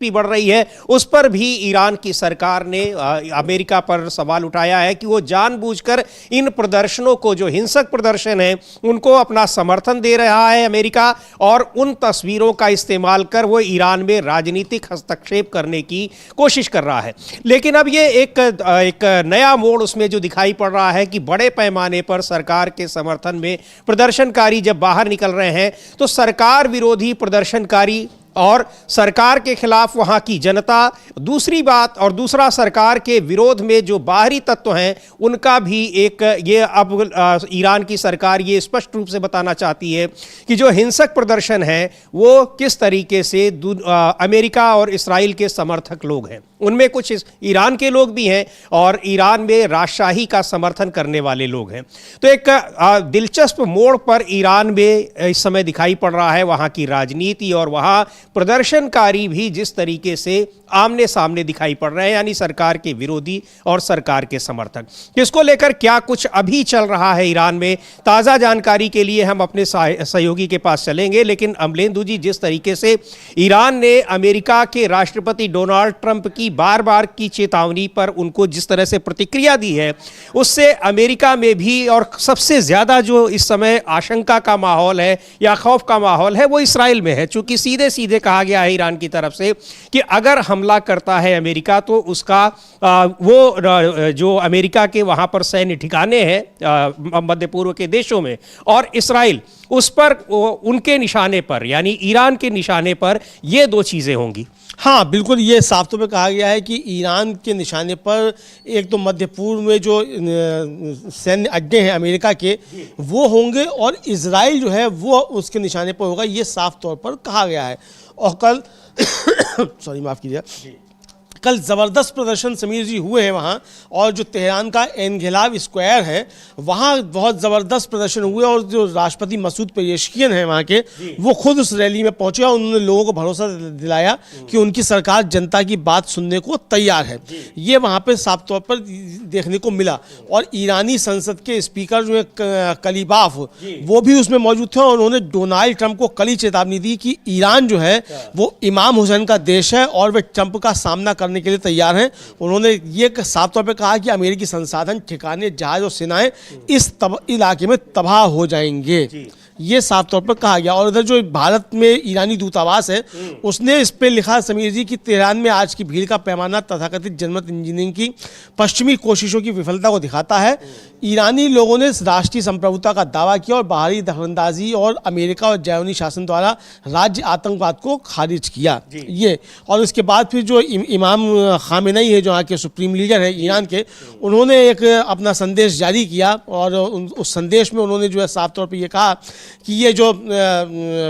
भी बढ़ रही है, उस पर भी ईरान की सरकार ने अमेरिका पर सवाल उठाया है कि वो जानबूझकर इन प्रदर्शनों को, जो हिंसक प्रदर्शन है, उनको अपना समर्थन दे रहा है अमेरिका, और उन तस्वीरों का इस्तेमाल कर वो ईरान में राजनीतिक हस्तक्षेप करने की कोशिश कर रहा है। लेकिन अब ये एक नया मोड़ उसमें जो दिखाई पड़ रहा है कि बड़े पैमाने पर सरकार के समर्थन में प्रदर्शनकारी जब बाहर निकल रहे हैं तो सरकार विरोधी प्रदर्शनकारी और सरकार के खिलाफ वहां की जनता, दूसरी बात और दूसरा सरकार के विरोध में जो बाहरी तत्व हैं उनका भी एक, ये अब ईरान की सरकार ये स्पष्ट रूप से बताना चाहती है कि जो हिंसक प्रदर्शन है वो किस तरीके से अमेरिका और इस्राइल के समर्थक लोग हैं, उनमें कुछ ईरान के लोग भी हैं और ईरान में राजशाही का समर्थन करने वाले लोग हैं। तो एक दिलचस्प मोड़ पर ईरान में इस समय दिखाई पड़ रहा है वहाँ की राजनीति, और वहाँ प्रदर्शनकारी भी जिस तरीके से आमने सामने दिखाई पड़ रहे हैं, यानी सरकार के विरोधी और सरकार के समर्थक। इसको लेकर क्या कुछ अभी चल रहा है ईरान में, ताज़ा जानकारी के लिए हम अपने सहयोगी के पास चलेंगे। लेकिन अमलेंदु जी, जिस तरीके से ईरान ने अमेरिका के राष्ट्रपति डोनाल्ड ट्रंप की बार बार की चेतावनी पर उनको जिस तरह से प्रतिक्रिया दी है, उससे अमेरिका में भी और सबसे ज़्यादा जो इस समय आशंका का माहौल है या खौफ का माहौल है वो इसराइल में है। चूँकि सीधे सीधे कहा गया है ईरान की तरफ से कि अगर हमला करता है अमेरिका तो उसका वो जो अमेरिका के वहाँ पर सैन्य ठिकाने हैं मध्य पूर्व के देशों में, और इसराइल उस पर उनके निशाने पर, यानी ईरान के निशाने पर ये दो चीज़ें होंगी। हाँ बिल्कुल, ये साफ तौर पे कहा गया है कि ईरान के निशाने पर एक तो मध्य पूर्व में जो सैन्य अड्डे हैं अमेरिका के वो होंगे, और इजराइल जो है वो उसके निशाने पर होगा, ये साफ तौर पर कहा गया है। और कल सॉरी माफ़ कीजिए, कल ज़बरदस्त प्रदर्शन समीर जी हुए हैं वहाँ, और जो तेहरान का एनगेलाव स्क्वायर है वहाँ बहुत ज़बरदस्त प्रदर्शन हुए, और जो राष्ट्रपति मसूद पेजेश्कियन हैं वहाँ के, वो खुद उस रैली में पहुँचे और उन्होंने लोगों को भरोसा दिलाया कि उनकी सरकार जनता की बात सुनने को तैयार है। ये वहाँ पर साफ तौर पर देखने को मिला। और ईरानी संसद के स्पीकर जो है कलीबाफ, वो भी उसमें मौजूद थे, और उन्होंने डोनाल्ड ट्रंप को कल ही चेतावनी दी कि ईरान जो है वो इमाम हुसैन का देश है और वे ट्रंप का सामना करने के लिए तैयार हैं। उन्होंने ये साफ तौर पे कहा कि अमेरिकी संसाधन, ठिकाने, जहाज और सेनाएं इस इलाके में तबाह हो जाएंगे, ये साफ तौर पर कहा गया। और इधर जो भारत में ईरानी दूतावास है उसने इस पे लिखा समीर जी कि तेहरान में आज की भीड़ का पैमाना तथाकथित जनमत इंजीनियरिंग की पश्चिमी कोशिशों की विफलता को दिखाता है। ईरानी लोगों ने राष्ट्रीय संप्रभुता का दावा किया और बाहरी दखलंदाजी और अमेरिका और जैवनी शासन द्वारा राज्य आतंकवाद को खारिज किया। ये और उसके बाद फिर जो इमाम खामेनेई है, जो यहाँ के सुप्रीम लीडर है ईरान के, उन्होंने एक अपना संदेश जारी किया, और उस संदेश में उन्होंने जो है साफ तौर पर यह कहा कि ये जो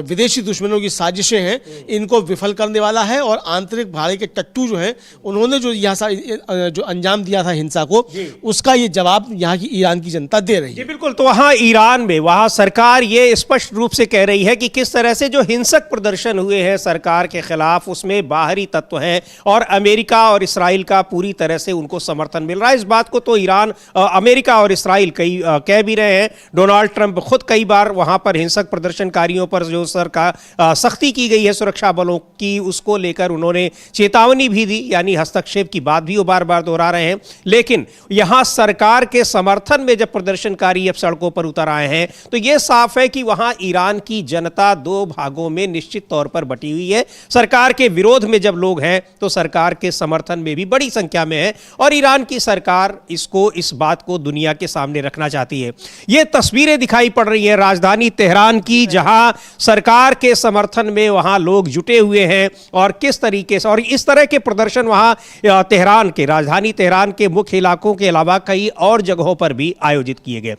विदेशी दुश्मनों की साजिशें हैं इनको विफल करने वाला है, और आंतरिक भाड़े के टट्टू जो हैं उन्होंने जो यहाँ जो अंजाम दिया था हिंसा को, उसका ये जवाब यहाँ की ईरान की जनता दे रही है। बिल्कुल। तो वहाँ ईरान में वहाँ सरकार ये स्पष्ट रूप से कह रही है कि किस तरह से जो हिंसक प्रदर्शन हुए हैं सरकार के खिलाफ, उसमें बाहरी तत्व हैं और अमेरिका और इसराइल का पूरी तरह से उनको समर्थन मिल रहा है। इस बात को तो ईरान, अमेरिका और इसराइल कई कह भी रहे हैं। डोनाल्ड ट्रंप खुद कई बार वहाँ पर हिंसक प्रदर्शनकारियों पर जो सख्ती की गई है सुरक्षा बलों की, उसको लेकर उन्होंने चेतावनी भी दी, यानी हस्तक्षेप की बात भी वो बार बार दोहरा रहे हैं। लेकिन यहाँ सरकार के समर्थन में जब प्रदर्शनकारी अब सड़कों पर उतर आए हैं तो यह साफ है कि वहां ईरान की जनता दो भागों में निश्चित तौर पर बटी हुई है। सरकार के विरोध में जब लोग हैं तो सरकार के समर्थन में भी बड़ी संख्या में है, और ईरान की सरकार इस बात को दुनिया के सामने रखना चाहती है। ये तस्वीरें दिखाई पड़ रही हैं राजधानी तेहरान की, जहां सरकार के समर्थन में वहां लोग जुटे हुए हैं, और किस तरीके से, और इस तरह के प्रदर्शन वहां तेहरान के, राजधानी तेहरान के मुख्य इलाकों के अलावा कई और जगहों पर भी आयोजित किए गए।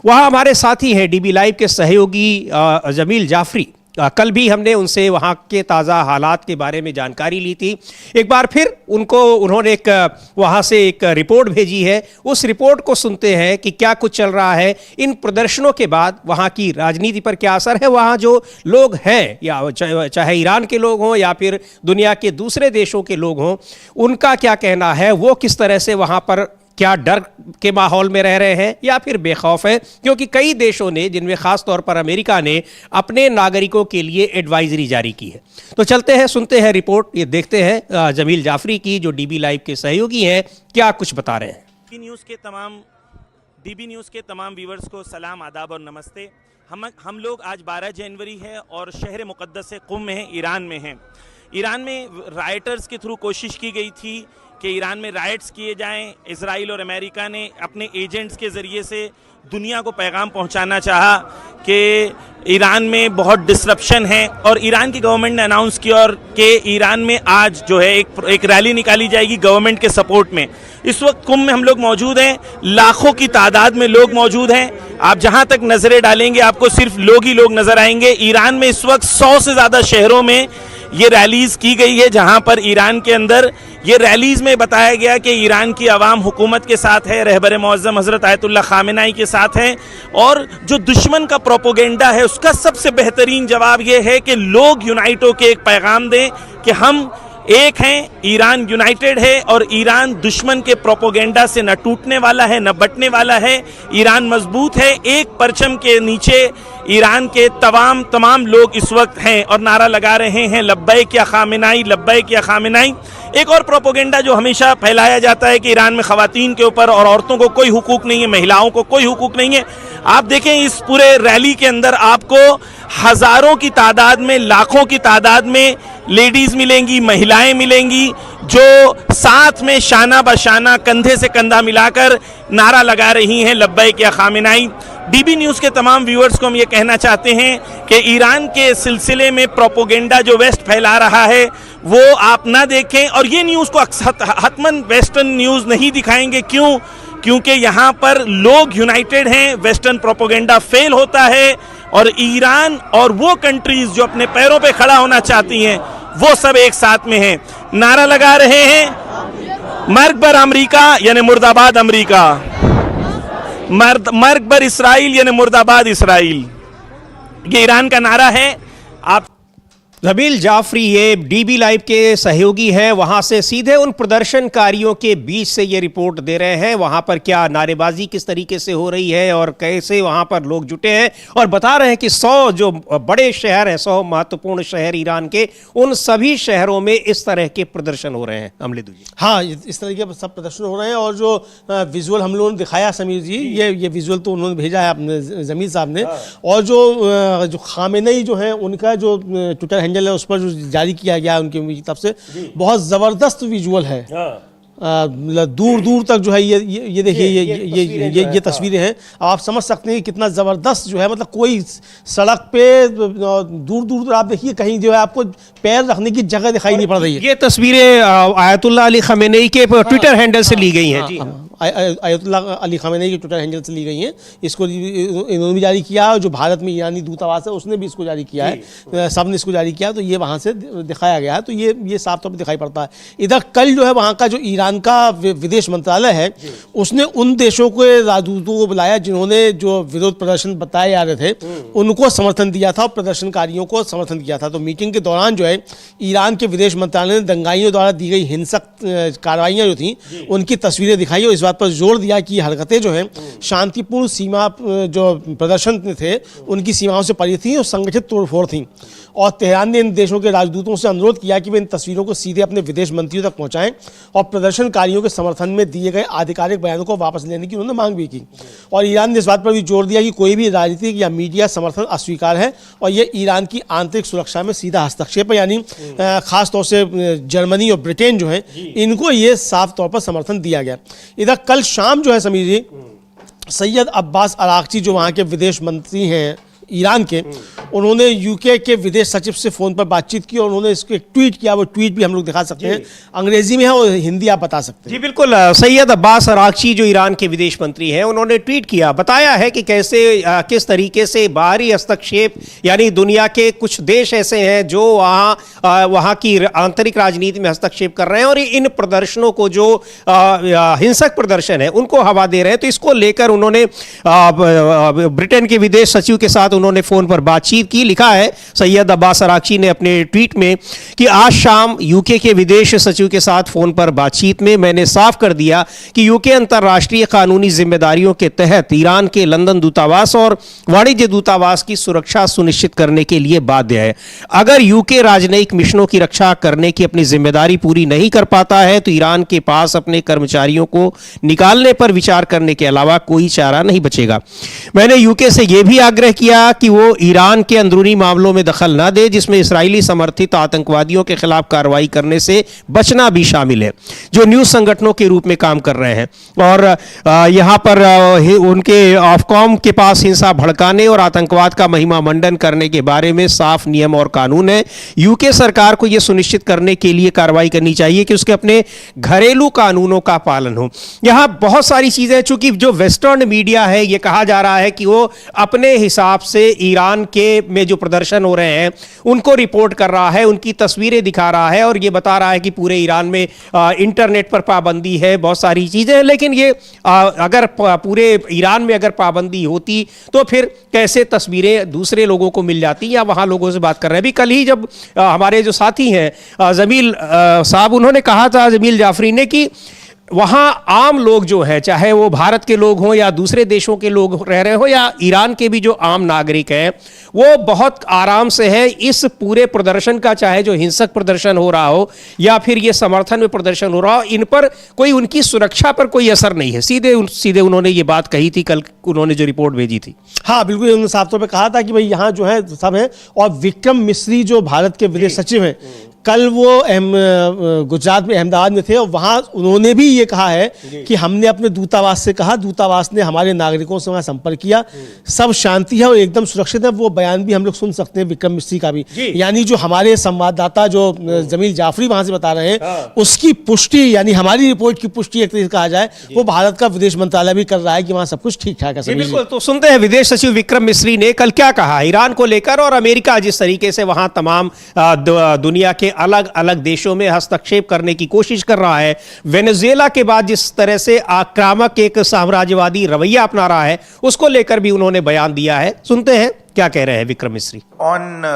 वहां हमारे साथी हैं डीबी लाइव के सहयोगी जमील जाफरी। कल भी हमने उनसे वहाँ के ताज़ा हालात के बारे में जानकारी ली थी। एक बार फिर उन्होंने वहाँ से एक रिपोर्ट भेजी है। उस रिपोर्ट को सुनते हैं कि क्या कुछ चल रहा है, इन प्रदर्शनों के बाद वहाँ की राजनीति पर क्या असर है, वहाँ जो लोग हैं, या चाहे ईरान के लोग हों या फिर दुनिया के दूसरे देशों के लोग हों, उनका क्या कहना है, वो किस तरह से वहाँ पर क्या डर के माहौल में रह रहे हैं या फिर बेखौफ हैं? क्योंकि कई देशों ने, जिनमें खास तौर पर अमेरिका ने, अपने नागरिकों के लिए एडवाइजरी जारी की है। तो चलते हैं, सुनते हैं रिपोर्ट, ये देखते हैं जमील जाफरी की, जो डीबी लाइव के सहयोगी हैं, क्या कुछ बता रहे हैं। डीबी न्यूज़ के तमाम व्यूवर्स को सलाम, आदाब और नमस्ते। हम लोग आज 12 जनवरी है और शहर मुक़द्दस कुम में हैं, ईरान में हैं। ईरान में राइटर्स के थ्रू कोशिश की गई थी कि ईरान में राइट्स किए जाएं। इजराइल और अमेरिका ने अपने एजेंट्स के ज़रिए से दुनिया को पैगाम पहुंचाना चाहा कि ईरान में बहुत डिसरप्शन है, और ईरान की गवर्नमेंट ने अनाउंस किया और कि ईरान में आज जो है एक रैली निकाली जाएगी गवर्नमेंट के सपोर्ट में। इस वक्त कुंभ में हम लोग मौजूद हैं, लाखों की तादाद में लोग मौजूद हैं। आप जहां तक नजरें डालेंगे आपको सिर्फ लोग ही लोग नजर आएंगे। ईरान में इस वक्त 100 से ज़्यादा शहरों में ये रैलीज की गई है, जहां पर ईरान के अंदर ये रैलीज में बताया गया कि ईरान की आवाम हुकूमत के साथ है, रहबर मुअज़्ज़म हज़रत आयतुल्लाह ख़ामेनेई के साथ है, और जो दुश्मन का प्रोपोगेंडा है उसका सबसे बेहतरीन जवाब ये है कि लोग यूनाइट होकर एक पैगाम दें कि हम एक हैं, ईरान यूनाइटेड है और ईरान दुश्मन के प्रोपोगेंडा से न टूटने वाला है न बटने वाला है। ईरान मजबूत है। एक परचम के नीचे ईरान के तमाम लोग इस वक्त हैं और नारा लगा रहे हैं, लब्बैक या ख़ामेनेई, लब्बैक या ख़ामेनेई। एक और प्रोपोगेंडा जो हमेशा फैलाया जाता है कि ईरान में ख़वातीन के ऊपर और औरतों को कोई हुकूक नहीं है, महिलाओं को कोई हुकूक नहीं है। आप देखें इस पूरे रैली के अंदर आपको हज़ारों की तादाद में, लाखों की तादाद में लेडीज़ मिलेंगी, महिलाएं मिलेंगी, जो साथ में शाना बशाना, कंधे से कंधा मिलाकर नारा लगा रही हैं, लब्बैक या ख़ामेनेई। डीबी न्यूज़ के तमाम व्यूअर्स को हम ये कहना चाहते हैं कि ईरान के सिलसिले में प्रोपोगेंडा जो वेस्ट फैला रहा है वो आप ना देखें, और ये न्यूज़ को हतमन वेस्टर्न न्यूज़ नहीं दिखाएंगे। क्यों? क्योंकि यहाँ पर लोग यूनाइटेड हैं, वेस्टर्न प्रोपोगेंडा फेल होता है, और ईरान और वो कंट्रीज जो अपने पैरों पे खड़ा होना चाहती हैं वो सब एक साथ में हैं। नारा लगा रहे हैं, मर्ग बर अमरीका यानी मुर्दाबाद अमरीका, मर्ग बर इसराइल यानी मुर्दाबाद इसराइल। ये ईरान का नारा है। आप जमील जाफरी ये डीबी लाइव के सहयोगी हैं, वहां से सीधे उन प्रदर्शनकारियों के बीच से ये रिपोर्ट दे रहे हैं। वहां पर क्या नारेबाजी किस तरीके से हो रही है और कैसे वहां पर लोग जुटे हैं, और बता रहे हैं कि 100 जो बड़े शहर हैं, 100 महत्वपूर्ण शहर ईरान के, उन सभी शहरों में इस तरह के प्रदर्शन हो रहे हैं। अमलेदू जी, हाँ, इस तरह के सब प्रदर्शन हो रहे हैं, और जो विजुअल हम लोगों ने दिखाया समीर जी, ये विजुअल तो उन्होंने भेजा है अपने जमील साहब ने, और जो ख़ामेनेई जो है उनका जो ट्विटर हैंडल है उस पर जो जारी किया गया उनकी तरफ से, बहुत ज़बरदस्त विजुअल है। दूर दूर तक जो है ये देखिए ये तस्वीरें हैं। आप समझ सकते हैं कि कितना ज़बरदस्त जो है, मतलब कोई सड़क पे दूर दूर आप देखिए कहीं जो है आपको पैर रखने की जगह दिखाई नहीं पड़ रही है। ये तस्वीरें आयतुल्लाह अली ख़ामेनेई के ट्विटर हैंडल से ली गई हैं। जी, आयतुल्लाह अली ख़ामेनेई के ट्विटर हैंडल से ली गई हैं। इसको इन्होंने भी जारी किया, जो भारत में ईरानी दूतावास है उसने भी इसको जारी किया है, सब ने इसको जारी किया, तो ये वहाँ से दिखाया गया है। तो ये साफ तौर पर दिखाई पड़ता है। इधर कल जो है वहाँ का जो ईरान का विदेश मंत्रालय है उसने उन देशों के राजदूतों को बुलाया जिन्होंने जो विरोध प्रदर्शन बताए जा रहे थे उनको समर्थन दिया था और प्रदर्शनकारियों को समर्थन किया था। तो मीटिंग के दौरान जो है ईरान के विदेश मंत्रालय ने दंगाइयों द्वारा दी गई हिंसक कार्रवाइयाँ जो थी उनकी तस्वीरें दिखाई और इस बात पर जोर दिया कि हरकतें जो हैं शांतिपूर्ण सीमा जो प्रदर्शन थे उनकी सीमाओं से परे थी और संगठित तोड़फोड़ थी। और तेहरान ने इन देशों के राजदूतों से अनुरोध किया कि वे इन तस्वीरों को सीधे अपने विदेश मंत्रियों तक पहुंचाएं और प्रदर्शनकारियों के समर्थन में दिए गए आधिकारिक बयानों को वापस लेने की उन्होंने मांग भी की। और ईरान ने इस बात पर भी जोर दिया कि कोई भी राजनीतिक या मीडिया समर्थन अस्वीकार है और ये ईरान की आंतरिक सुरक्षा में सीधा हस्तक्षेप है, यानी खास तौर से जर्मनी और ब्रिटेन जो है इनको ये साफ तौर पर समर्थन दिया गया। इधर कल शाम जो है समीर जी, सैयद अब्बास अरागची जो वहाँ के विदेश मंत्री हैं ईरान के, उन्होंने यूके के विदेश सचिव से फ़ोन पर बातचीत की और उन्होंने इसको एक ट्वीट किया। वो ट्वीट भी हम लोग दिखा सकते हैं, अंग्रेजी में है और हिंदी आप बता सकते हैं। जी बिल्कुल। सैयद अब्बास अरागची जो ईरान के विदेश मंत्री हैं उन्होंने ट्वीट किया, बताया है कि कैसे किस तरीके से बाहरी हस्तक्षेप, यानी दुनिया के कुछ देश ऐसे हैं जो वहाँ की आंतरिक राजनीति में हस्तक्षेप कर रहे हैं और इन प्रदर्शनों को जो हिंसक प्रदर्शन है उनको हवा दे रहे हैं। तो इसको लेकर उन्होंने ब्रिटेन के विदेश सचिव के साथ उन्होंने फोन पर बातचीत की। लिखा है सैयद अब्बास अरागची ने अपने ट्वीट में कि आज शाम यूके के विदेश सचिव के साथ फोन पर बातचीत में मैंने साफ कर दिया कि यूके अंतर्राष्ट्रीय कानूनी जिम्मेदारियों के तहत ईरान के लंदन दूतावास और वाणिज्य दूतावास की सुरक्षा सुनिश्चित करने के लिए बाध्य है। अगर यूके राजनयिक मिशनों की रक्षा करने की अपनी जिम्मेदारी पूरी नहीं कर पाता है तो ईरान के पास अपने कर्मचारियों को निकालने पर विचार करने के अलावा कोई चारा नहीं बचेगा। मैंने यूके से यह भी आग्रह किया कि वो ईरान के अंदरूनी मामलों में दखल न दे जिसमें इसराइली समर्थित आतंकवादियों के खिलाफ कार्रवाई करने से बचना भी शामिल है, जो न्यूज़ संगठनों के रूप में काम कर रहे हैं। और यहां पर उनके ऑफकॉम के पास हिंसा भड़काने और आतंकवाद का महिमा मंडन करने के बारे में साफ नियम और कानून है। यूके सरकार को यह सुनिश्चित करने के लिए कार्रवाई करनी चाहिए कि उसके अपने घरेलू कानूनों का पालन हो। यहां बहुत सारी चीजें, चूंकि जो वेस्टर्न मीडिया है यह कहा जा रहा है कि वो अपने हिसाब से ईरान के में जो प्रदर्शन हो रहे हैं उनको रिपोर्ट कर रहा है, उनकी तस्वीरें दिखा रहा है और ये बता रहा है कि पूरे ईरान में इंटरनेट पर पाबंदी है, बहुत सारी चीजें हैं। लेकिन ये अगर पूरे ईरान में अगर पाबंदी होती तो फिर कैसे तस्वीरें दूसरे लोगों को मिल जाती या वहां लोगों से बात कर रहे हैं। अभी कल ही जब हमारे जो साथी हैं जमील साहब, उन्होंने कहा था, जमील जाफरी ने, कि वहाँ आम लोग जो है, चाहे वो भारत के लोग हों या दूसरे देशों के लोग रह रहे हो या ईरान के भी जो आम नागरिक हैं, वो बहुत आराम से है इस पूरे प्रदर्शन का, चाहे जो हिंसक प्रदर्शन हो रहा हो या फिर ये समर्थन में प्रदर्शन हो रहा हो, इन पर कोई उनकी सुरक्षा पर कोई असर नहीं है। सीधे उन्होंने ये बात कही थी कल, उन्होंने जो रिपोर्ट भेजी थी। हाँ बिल्कुल, उन्होंने साफ तौर पे कहा था कि भाई यहाँ जो है सब है। और विक्रम मिस्री जो भारत के विदेश सचिव हैं, कल वो गुजरात में अहमदाबाद में थे और वहाँ उन्होंने भी ये कहा है कि हमने अपने दूतावास से कहा, दूतावास ने हमारे नागरिकों से वहाँ संपर्क किया, सब शांति है और एकदम सुरक्षित है। वो बयान भी हम लोग सुन सकते हैं विक्रम मिस्री का भी, यानी जो हमारे संवाददाता जो जमील जाफरी वहाँ से बता रहे हैं उसकी पुष्टि, यानी हमारी रिपोर्ट की पुष्टि एक तरीके से कहा जाए, वो भारत का विदेश मंत्रालय भी कर रहा है कि वहाँ सब कुछ ठीक ठाक है। बिल्कुल, तो सुनते हैं विदेश सचिव विक्रम मिस्री ने कल क्या कहा ईरान को लेकर, और अमेरिका जिस तरीके से वहाँ तमाम दुनिया के अलग अलग देशों में हस्तक्षेप करने की कोशिश कर रहा है, वेनेजुएला के बाद जिस तरह से आक्रामक एक साम्राज्यवादी रवैया अपना रहा है, उसको लेकर भी उन्होंने बयान दिया है। सुनते हैं क्या कह रहे हैं Vikram Misri. On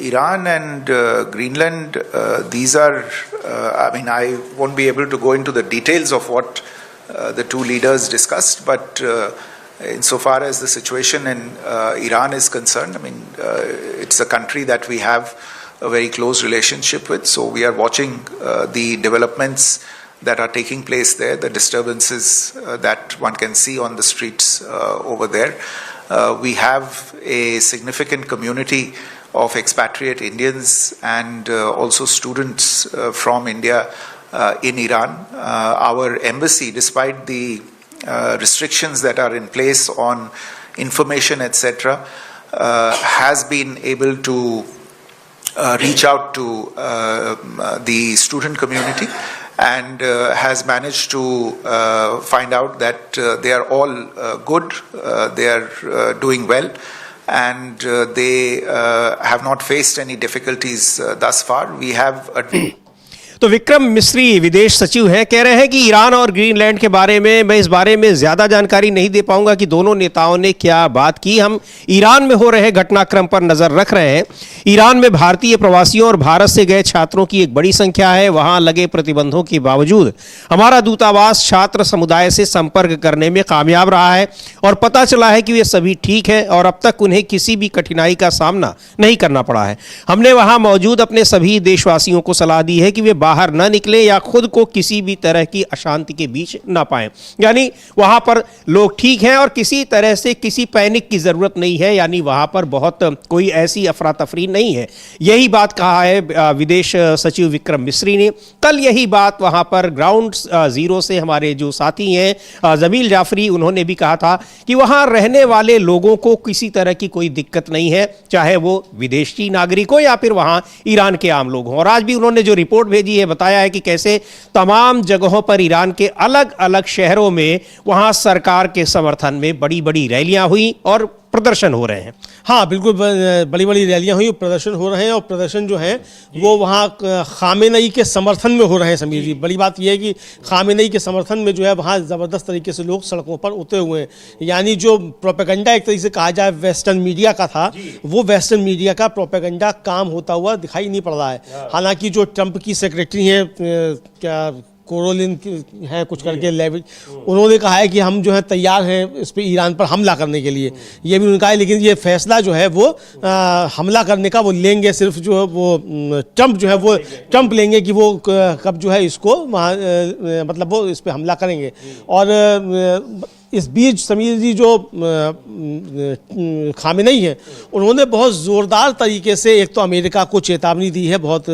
Iran and Greenland, these are, I mean, I won't be able to go into the details of what the two leaders discussed, but insofar as the situation in Iran is concerned, I mean, it's a country that we have a very close relationship with, so we are watching the developments that are taking place there, the disturbances that one can see on the streets over there. We have a significant community of expatriate Indians and also students from India in Iran. Our embassy, despite the restrictions that are in place on information, etc., has been able to reach out to the student community and has managed to find out that they are all good, they are doing well, and they have not faced any difficulties thus far. We have तो विक्रम मिस्री विदेश सचिव हैं, कह रहे हैं कि Iran और Greenland के बारे में मैं इस बारे में ज़्यादा जानकारी नहीं दे पाऊंगा कि दोनों नेताओं ने क्या बात की। हम ईरान में हो रहे घटनाक्रम पर नज़र रख रहे हैं। ईरान में भारतीय प्रवासियों और भारत से गए छात्रों की एक बड़ी संख्या है। वहां लगे प्रतिबंधों के बावजूद हमारा दूतावास छात्र समुदाय से संपर्क करने में कामयाब रहा है और पता चला है कि वे सभी ठीक है और अब तक उन्हें किसी भी कठिनाई का सामना नहीं करना पड़ा है। हमने वहां मौजूद अपने सभी देशवासियों को सलाह दी है कि वे बाहर न निकले या खुद को किसी भी तरह की अशांति के बीच न पाएं। यानी वहां पर लोग ठीक हैं और किसी तरह से किसी पैनिक की जरूरत नहीं है, यानी वहां पर बहुत कोई ऐसी अफरा तफरी नहीं है। यही बात कहा है विदेश सचिव विक्रम मिस्री ने। कल यही बात वहां पर ग्राउंड जीरो से हमारे जो साथी हैं जमील जाफरी, उन्होंने भी कहा था कि वहां रहने वाले लोगों को किसी तरह की कोई दिक्कत नहीं है, चाहे वो विदेशी नागरिक हो या फिर वहां ईरान के आम लोग हों। और आज भी उन्होंने जो रिपोर्ट भेजी है बताया है कि कैसे तमाम जगहों पर ईरान के अलग अलग शहरों में वहां सरकार के समर्थन में बड़ी बड़ी रैलियां हुई और प्रदर्शन हो रहे हैं। हाँ बिल्कुल, बड़ी बड़ी रैलियां हुई, प्रदर्शन हो रहे हैं और प्रदर्शन जो है वो वहाँ खामेनेई के समर्थन में हो रहे हैं। समीर जी, बड़ी बात यह है कि खामेनेई के समर्थन में जो है वहाँ ज़बरदस्त तरीके से लोग सड़कों पर उतरे हुए हैं। यानी जो प्रोपेगेंडा एक तरीके से कहा जाए वेस्टर्न मीडिया का था, वो वेस्टर्न मीडिया का प्रोपेगेंडा काम होता हुआ दिखाई नहीं पड़ रहा है। हालांकि जो ट्रंप की सेक्रेटरी हैं, क्या कोरोलिन है कुछ करके लेविट, उन्होंने कहा है कि हम जो है तैयार हैं इस पे ईरान पर हमला करने के लिए, ये भी उनका है। लेकिन ये फैसला जो है वो हमला करने का वो लेंगे सिर्फ जो है वो ट्रंप जो है वो ट्रंप लेंगे कि वो कब जो है इसको मतलब वो इस पे हमला करेंगे। और इस बीच समीर जी जो खामेनेई है, उन्होंने बहुत ज़ोरदार तरीके से एक तो अमेरिका को चेतावनी दी है बहुत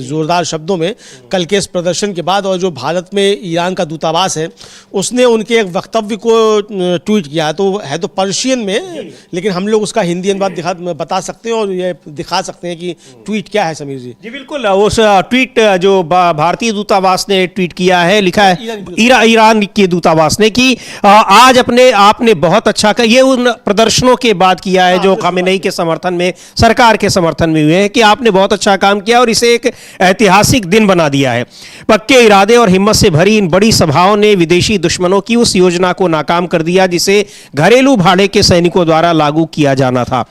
ज़ोरदार शब्दों में कल के इस प्रदर्शन के बाद। और जो भारत में ईरान का दूतावास है उसने उनके एक वक्तव्य को ट्वीट किया, तो है तो पर्शियन में, लेकिन हम लोग उसका हिंदी अनुवाद बता सकते हैं और ये दिखा सकते हैं कि ट्वीट क्या है। समीर जी जी बिल्कुल, उस ट्वीट जो भारतीय दूतावास ने ट्वीट किया है, लिखा है ईरान के दूतावास ने कि आज अपने आपने बहुत अच्छा कर, ये उन प्रदर्शनों के बाद किया है जो खामेनेई के समर्थन में, सरकार के समर्थन में हुए हैं, कि आपने बहुत अच्छा काम किया और इसे एक ऐतिहासिक दिन बना दिया है। पक्के इरादे और हिम्मत से भरी इन बड़ी सभाओं ने विदेशी दुश्मनों की उस योजना को नाकाम कर दिया जिसे घरेलू भाड़े के सैनिकों द्वारा लागू किया जाना था।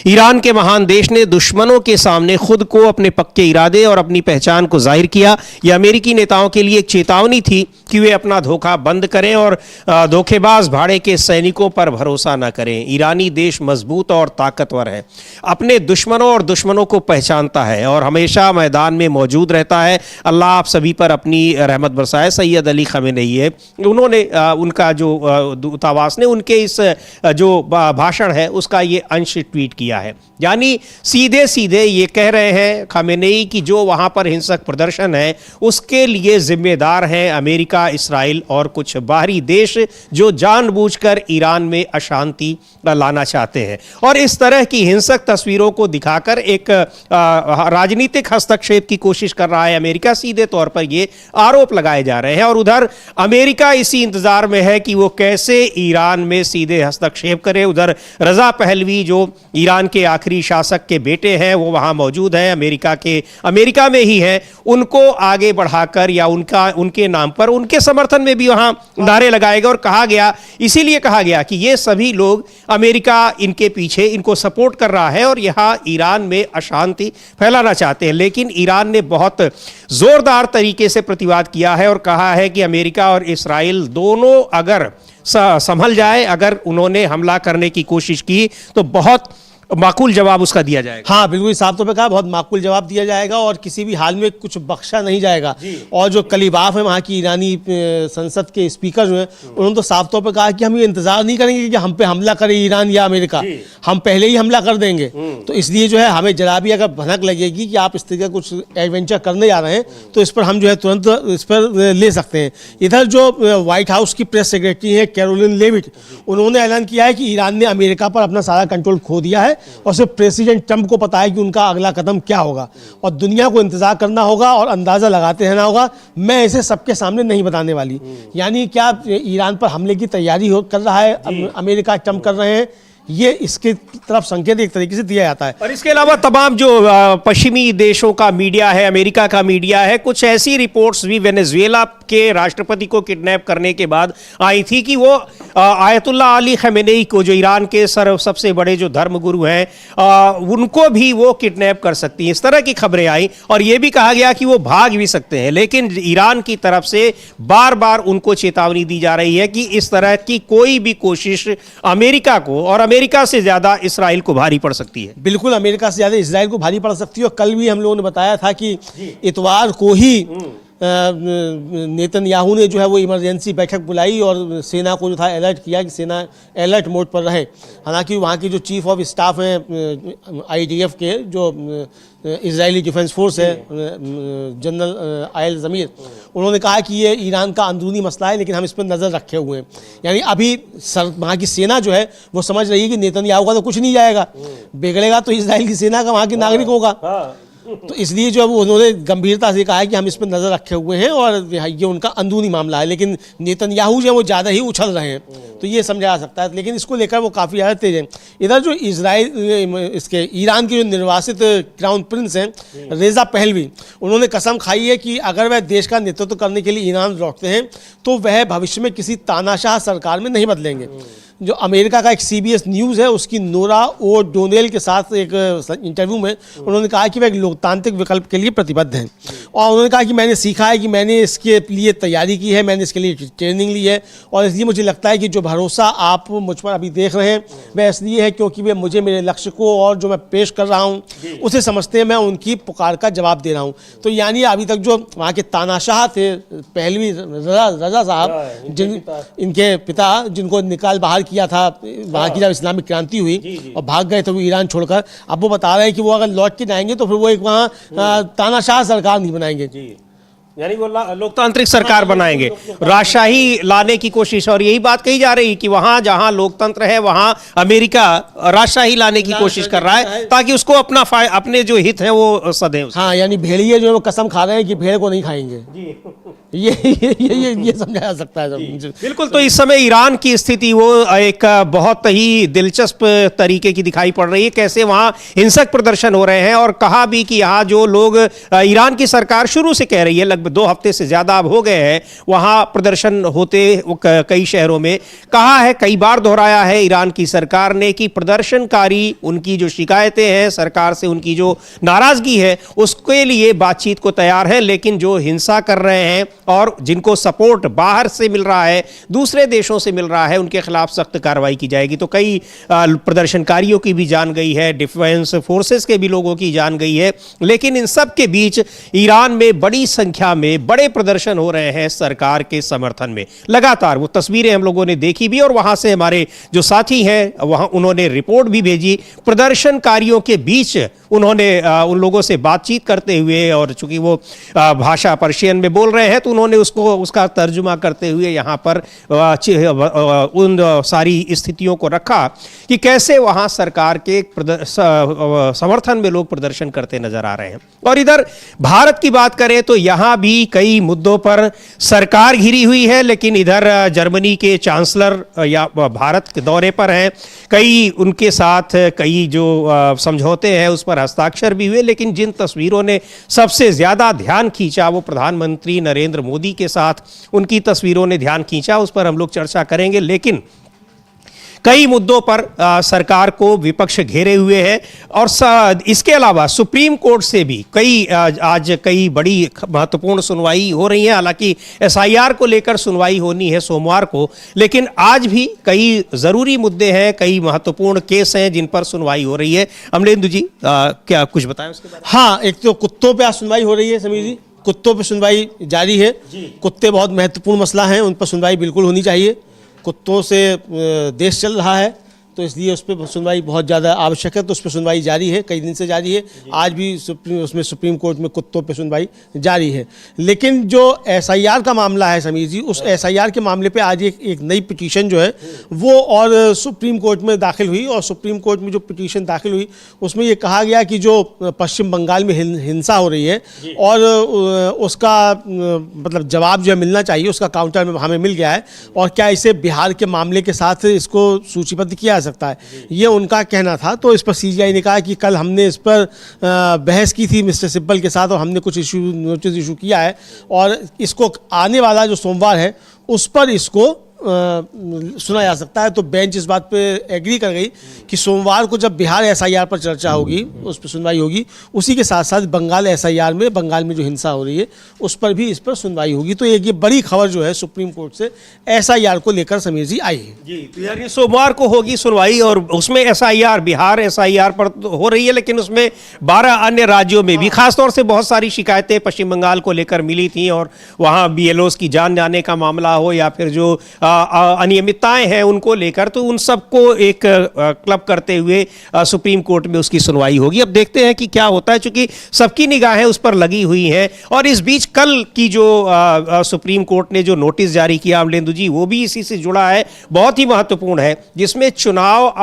ईरान के महान देश ने दुश्मनों के सामने खुद को, अपने पक्के इरादे और अपनी पहचान को जाहिर किया। यह अमेरिकी नेताओं के लिए एक चेतावनी थी कि वे अपना धोखा बंद करें और धोखेबाज भाड़े के सैनिकों पर भरोसा न करें। ईरानी देश मजबूत और ताकतवर है, अपने दुश्मनों और दुश्मनों को पहचानता है और हमेशा मैदान में मौजूद रहता है। अल्लाह आप सभी पर अपनी रहमत बरसाए। सैयद अली खमेनेई है, उन्होंने उनका जो दूतावास ने उनके इस जो भाषण है उसका ये अंश ट्वीट किया है। यानी सीधे सीधे ये कह रहे हैं खमेनेई कि जो वहाँ पर हिंसक प्रदर्शन है उसके लिए जिम्मेदार हैं अमेरिका, इसराइल और कुछ बाहरी देश जो जानबूझकर ईरान में अशांति लाना चाहते हैं। और इस तरह की हिंसक तस्वीरों को दिखाकर एक राजनीतिक हस्तक्षेप की कोशिश कर रहा है अमेरिका। सीधे तौर पर ये आरोप लगाए जा रहे हैं और उधर अमेरिका इसी इंतजार में है कि वो कैसे ईरान में सीधे हस्तक्षेप करे। उधर रजा पहलवी जो ईरान के आखिरी शासक के बेटे हैं वो वहां मौजूद हैं, अमेरिका में ही हैं, उनको आगे बढ़ाकर या उनके नाम पर उनके समर्थन में भी वहां नारे लगाएगा। और कहा गया, इसीलिए कहा गया कि ये सभी लोग, अमेरिका इनके पीछे, इनको सपोर्ट कर रहा है और यहां ईरान में अशांति फैलाना चाहते हैं। लेकिन ईरान ने बहुत जोरदार तरीके से प्रतिवाद किया है और कहा है कि अमेरिका और इसराइल दोनों अगर संभल जाए, अगर उन्होंने हमला करने की कोशिश की तो बहुत माकूल जवाब उसका दिया जाएगा। हाँ बिल्कुल, साफ तौर पे कहा, बहुत माकूल जवाब दिया जाएगा और किसी भी हाल में कुछ बख्शा नहीं जाएगा। और जो कलीबाफ है वहाँ की ईरानी संसद के स्पीकर जो हैं, उन्होंने तो साफ तौर पे कहा कि हम ये इंतजार नहीं करेंगे कि हम पे हमला करे ईरान या अमेरिका, हम पहले ही हमला कर देंगे। तो इसलिए जो है हमें जरा भी अगर भनक लगेगी कि आप इस तरीके का कुछ एडवेंचर करने जा रहे हैं तो इस पर हम जो है तुरंत इस पर ले सकते हैं। इधर जो व्हाइट हाउस की प्रेस सेक्रेटरी है कैरोलिन लेविट, उन्होंने ऐलान किया है कि ईरान ने अमेरिका पर अपना सारा कंट्रोल खो दिया है और सिर्फ प्रेसिडेंट ट्रंप को पता है कि उनका अगला कदम क्या होगा और दुनिया को इंतजार करना होगा और अंदाजा लगाते रहना होगा। मैं इसे सबके सामने नहीं बताने वाली। यानी क्या ईरान पर हमले की तैयारी कर रहा है अमेरिका, ट्रंप कर रहे हैं, ये इसके तरफ संकेत एक तरीके से दिया जाता है। और इसके अलावा तमाम जो पश्चिमी देशों का मीडिया है, अमेरिका का मीडिया है, कुछ ऐसी रिपोर्ट्स भी वेनेजुएला के राष्ट्रपति को किडनैप करने के बाद आई थी कि वो आयतुल्लाह अली खमेनेई को, जो ईरान के सबसे बड़े जो धर्मगुरु हैं, उनको भी वो किडनैप कर सकती हैं। इस तरह की खबरें आई और ये भी कहा गया कि वो भाग भी सकते हैं। लेकिन ईरान की तरफ से बार बार उनको चेतावनी दी जा रही है कि इस तरह की कोई भी कोशिश अमेरिका को, और अमेरिका से ज्यादा इसराइल को भारी पड़ सकती है। बिल्कुल, अमेरिका से ज्यादा इसराइल को भारी पड़ सकती है। और कल भी हम लोगों ने बताया था कि इतवार को ही नेतन्याहू ने जो है वो इमरजेंसी बैठक बुलाई और सेना को जो था अलर्ट किया कि सेना अलर्ट मोड पर रहे। हालांकि वहाँ की जो चीफ ऑफ स्टाफ हैं IDF के, जो इजरायली डिफेंस फोर्स है, जनरल आयल ज़मीर, उन्होंने कहा कि ये ईरान का अंदरूनी मसला है लेकिन हम इस पर नज़र रखे हुए हैं। यानी अभी वहाँ की सेना जो है वो समझ रही है कि नेतन्याहू का तो कुछ नहीं जाएगा, बिगड़ेगा तो इजराइल की सेना का, वहाँ के नागरिकों का। तो इसलिए जो अब उन्होंने गंभीरता से कहा है कि हम इस पर नज़र रखे हुए हैं और ये उनका अंदरूनी मामला है, लेकिन नेतन्याहू जो है वो ज़्यादा ही उछल रहे हैं, तो ये समझा जा सकता है। लेकिन इसको लेकर वो काफ़ी ज़्यादा तेज हैं। इधर जो इसके ईरान के जो निर्वासित क्राउन प्रिंस हैं रेजा पहलवी, उन्होंने कसम खाई है कि अगर वह देश का नेतृत्व करने के लिए ईरान लौटते हैं तो वह भविष्य में किसी तानाशाह सरकार में नहीं बदलेंगे। जो अमेरिका का एक CBS न्यूज़ है उसकी नोरा ओ डोनेल के साथ एक इंटरव्यू में उन्होंने कहा कि वह एक लोकतांत्रिक विकल्प के लिए प्रतिबद्ध हैं, और उन्होंने कहा कि मैंने सीखा है कि मैंने इसके लिए तैयारी की है, मैंने इसके लिए ट्रेनिंग ली है, और इसलिए मुझे लगता है कि जो भरोसा आप मुझ पर अभी देख रहे हैं वह इसलिए है क्योंकि वे मुझे मेरे लक्ष्य को और जो मैं पेश कर रहा हूँ उसे समझते हैं, मैं उनकी पुकार का जवाब दे रहा हूँ। तो यानी अभी तक जो वहाँ के तानाशाह थे पहलवी रजा साहब, इनके पिता जिनको निकाल बाहर किया था वहाँ की जब इस्लामिक क्रांति हुई और भाग गए थे वो ईरान छोड़कर, अब वो बता रहे हैं कि वो अगर लौट के जाएंगे तो फिर वो एक वहाँ तानाशाह सरकार नहीं बनाएंगे, यानी वो लोकतांत्रिक सरकार बनाएंगे, राजशाही लाने की कोशिश। और यही बात कही जा रही है कि वहां जहां लोकतंत्र है वहां अमेरिका राजशाही लाने की कोशिश कर रहा है ताकि उसको अपने जो हित है वो सधे। हाँ, यानी भेड़िए जो है वो कसम खा रहे हैं कि भेड़ को नहीं खाएंगे, ये समझा जा सकता है। बिल्कुल। तो इस समय ईरान की स्थिति वो एक बहुत ही दिलचस्प तरीके की दिखाई पड़ रही है, कैसे वहां हिंसक प्रदर्शन हो रहे हैं, और कहा भी कि यहाँ जो लोग ईरान की सरकार शुरू से कह रही है, लगभग 2 हफ्ते से ज्यादा अब हो गए हैं वहां प्रदर्शन होते कई शहरों में, कहा है, कई बार दोहराया है ईरान की सरकार ने कि प्रदर्शनकारी उनकी जो शिकायतें हैं सरकार से, उनकी जो नाराजगी है उसके लिए बातचीत को तैयार है, लेकिन जो हिंसा कर रहे हैं और जिनको सपोर्ट बाहर से मिल रहा है, दूसरे देशों से मिल रहा है, उनके खिलाफ सख्त कार्रवाई की जाएगी। तो कई प्रदर्शनकारियों की भी जान गई है, डिफेंस फोर्सेस के भी लोगों की जान गई है, लेकिन इन सब के बीच ईरान में बड़ी संख्या में बड़े प्रदर्शन हो रहे हैं सरकार के समर्थन में। लगातार वो तस्वीरें हम लोगों ने देखी भी, और वहां से हमारे जो साथी हैं वहां उन्होंने रिपोर्ट भी भेजी। प्रदर्शनकारियों के बीच उन्होंने उन लोगों से बातचीत करते हुए, और चूंकि वो भाषा पर्शियन में बोल रहे हैं तो उन्होंने उसका तर्जुमा करते हुए यहाँ पर उन सारी स्थितियों को रखा कि कैसे वहाँ सरकार के समर्थन में लोग प्रदर्शन करते नजर आ रहे हैं। और इधर भारत की बात करें तो यहाँ भी कई मुद्दों पर सरकार घिरी हुई है, लेकिन इधर जर्मनी के चांसलर या भारत के दौरे पर हैं, कई उनके साथ कई जो समझौते हैं उस पर हस्ताक्षर भी हुए, लेकिन जिन तस्वीरों ने सबसे ज्यादा ध्यान खींचा वो प्रधानमंत्री नरेंद्र मोदी के साथ उनकी तस्वीरों ने ध्यान खींचा, उस पर हम लोग चर्चा करेंगे। लेकिन कई मुद्दों पर सरकार को विपक्ष घेरे हुए है, और इसके अलावा सुप्रीम कोर्ट से भी आज कई बड़ी महत्वपूर्ण सुनवाई हो रही है। हालांकि SIR को लेकर सुनवाई होनी है सोमवार को, लेकिन आज भी कई जरूरी मुद्दे हैं, कई महत्वपूर्ण केस हैं जिन पर सुनवाई हो रही है। अमलेंदु जी क्या कुछ बताएं उसके बारे में? हाँ, एक तो कुत्तों पे आज सुनवाई हो रही है समीर जी, कुत्तों पे सुनवाई जारी है। कुत्ते बहुत महत्वपूर्ण मसला है, उन पर सुनवाई बिल्कुल होनी चाहिए। कुत्तों से देश चल रहा है तो इसलिए उस पर सुनवाई बहुत ज़्यादा आवश्यक है, तो उस पर सुनवाई जारी है, कई दिन से जारी है। आज भी सुप्रीम कोर्ट में कुत्तों पे सुनवाई जारी है। लेकिन जो SIR का मामला है समीर जी, उस SIR के मामले पे आज एक नई पिटीशन जो है वो और सुप्रीम कोर्ट में दाखिल हुई, और सुप्रीम कोर्ट में जो पिटीशन दाखिल हुई उसमें ये कहा गया कि जो पश्चिम बंगाल में हिंसा हो रही है और उसका मतलब जवाब जो है मिलना चाहिए, उसका काउंटर में हमें मिल गया है, और क्या इसे बिहार के मामले के साथ इसको सूचीबद्ध किया सकता है, ये उनका कहना था। तो इस पर CGI ने कहा कि कल हमने इस पर बहस की थी मिस्टर सिब्बल के साथ, और हमने कुछ नोटिस इशू किया है, और इसको आने वाला जो सोमवार है उस पर इसको सुना जा सकता है। तो बेंच इस बात पे एग्री कर गई कि सोमवार को जब बिहार SIR पर चर्चा होगी, उस पर सुनवाई होगी, उसी के साथ साथ बंगाल SIR में, बंगाल में जो हिंसा हो रही है उस पर भी इस पर सुनवाई होगी। तो ये बड़ी खबर जो है सुप्रीम कोर्ट से SIR को लेकर समीर जी आई है जी। तो यार ये सोमवार को होगी सुनवाई, और उसमें SIR बिहार SIR पर तो हो रही है, लेकिन उसमें 12 अन्य राज्यों में भी खासतौर से बहुत सारी शिकायतें पश्चिम बंगाल को लेकर मिली थी, और वहाँ BLOs की जान जाने का मामला हो या फिर जो अनियमितताएं हैं उनको लेकर, तो उन सबको एक क्लब करते हुए सुप्रीम कोर्ट में उसकी सुनवाई होगी। अब देखते हैं कि क्या होता है, चूंकि सबकी निगाहें उस पर लगी हुई हैं। और इस बीच कल की जो सुप्रीम कोर्ट ने जो नोटिस जारी किया अमलेंदु जी, वो भी इसी से जुड़ा है, बहुत ही महत्वपूर्ण है, जिसमें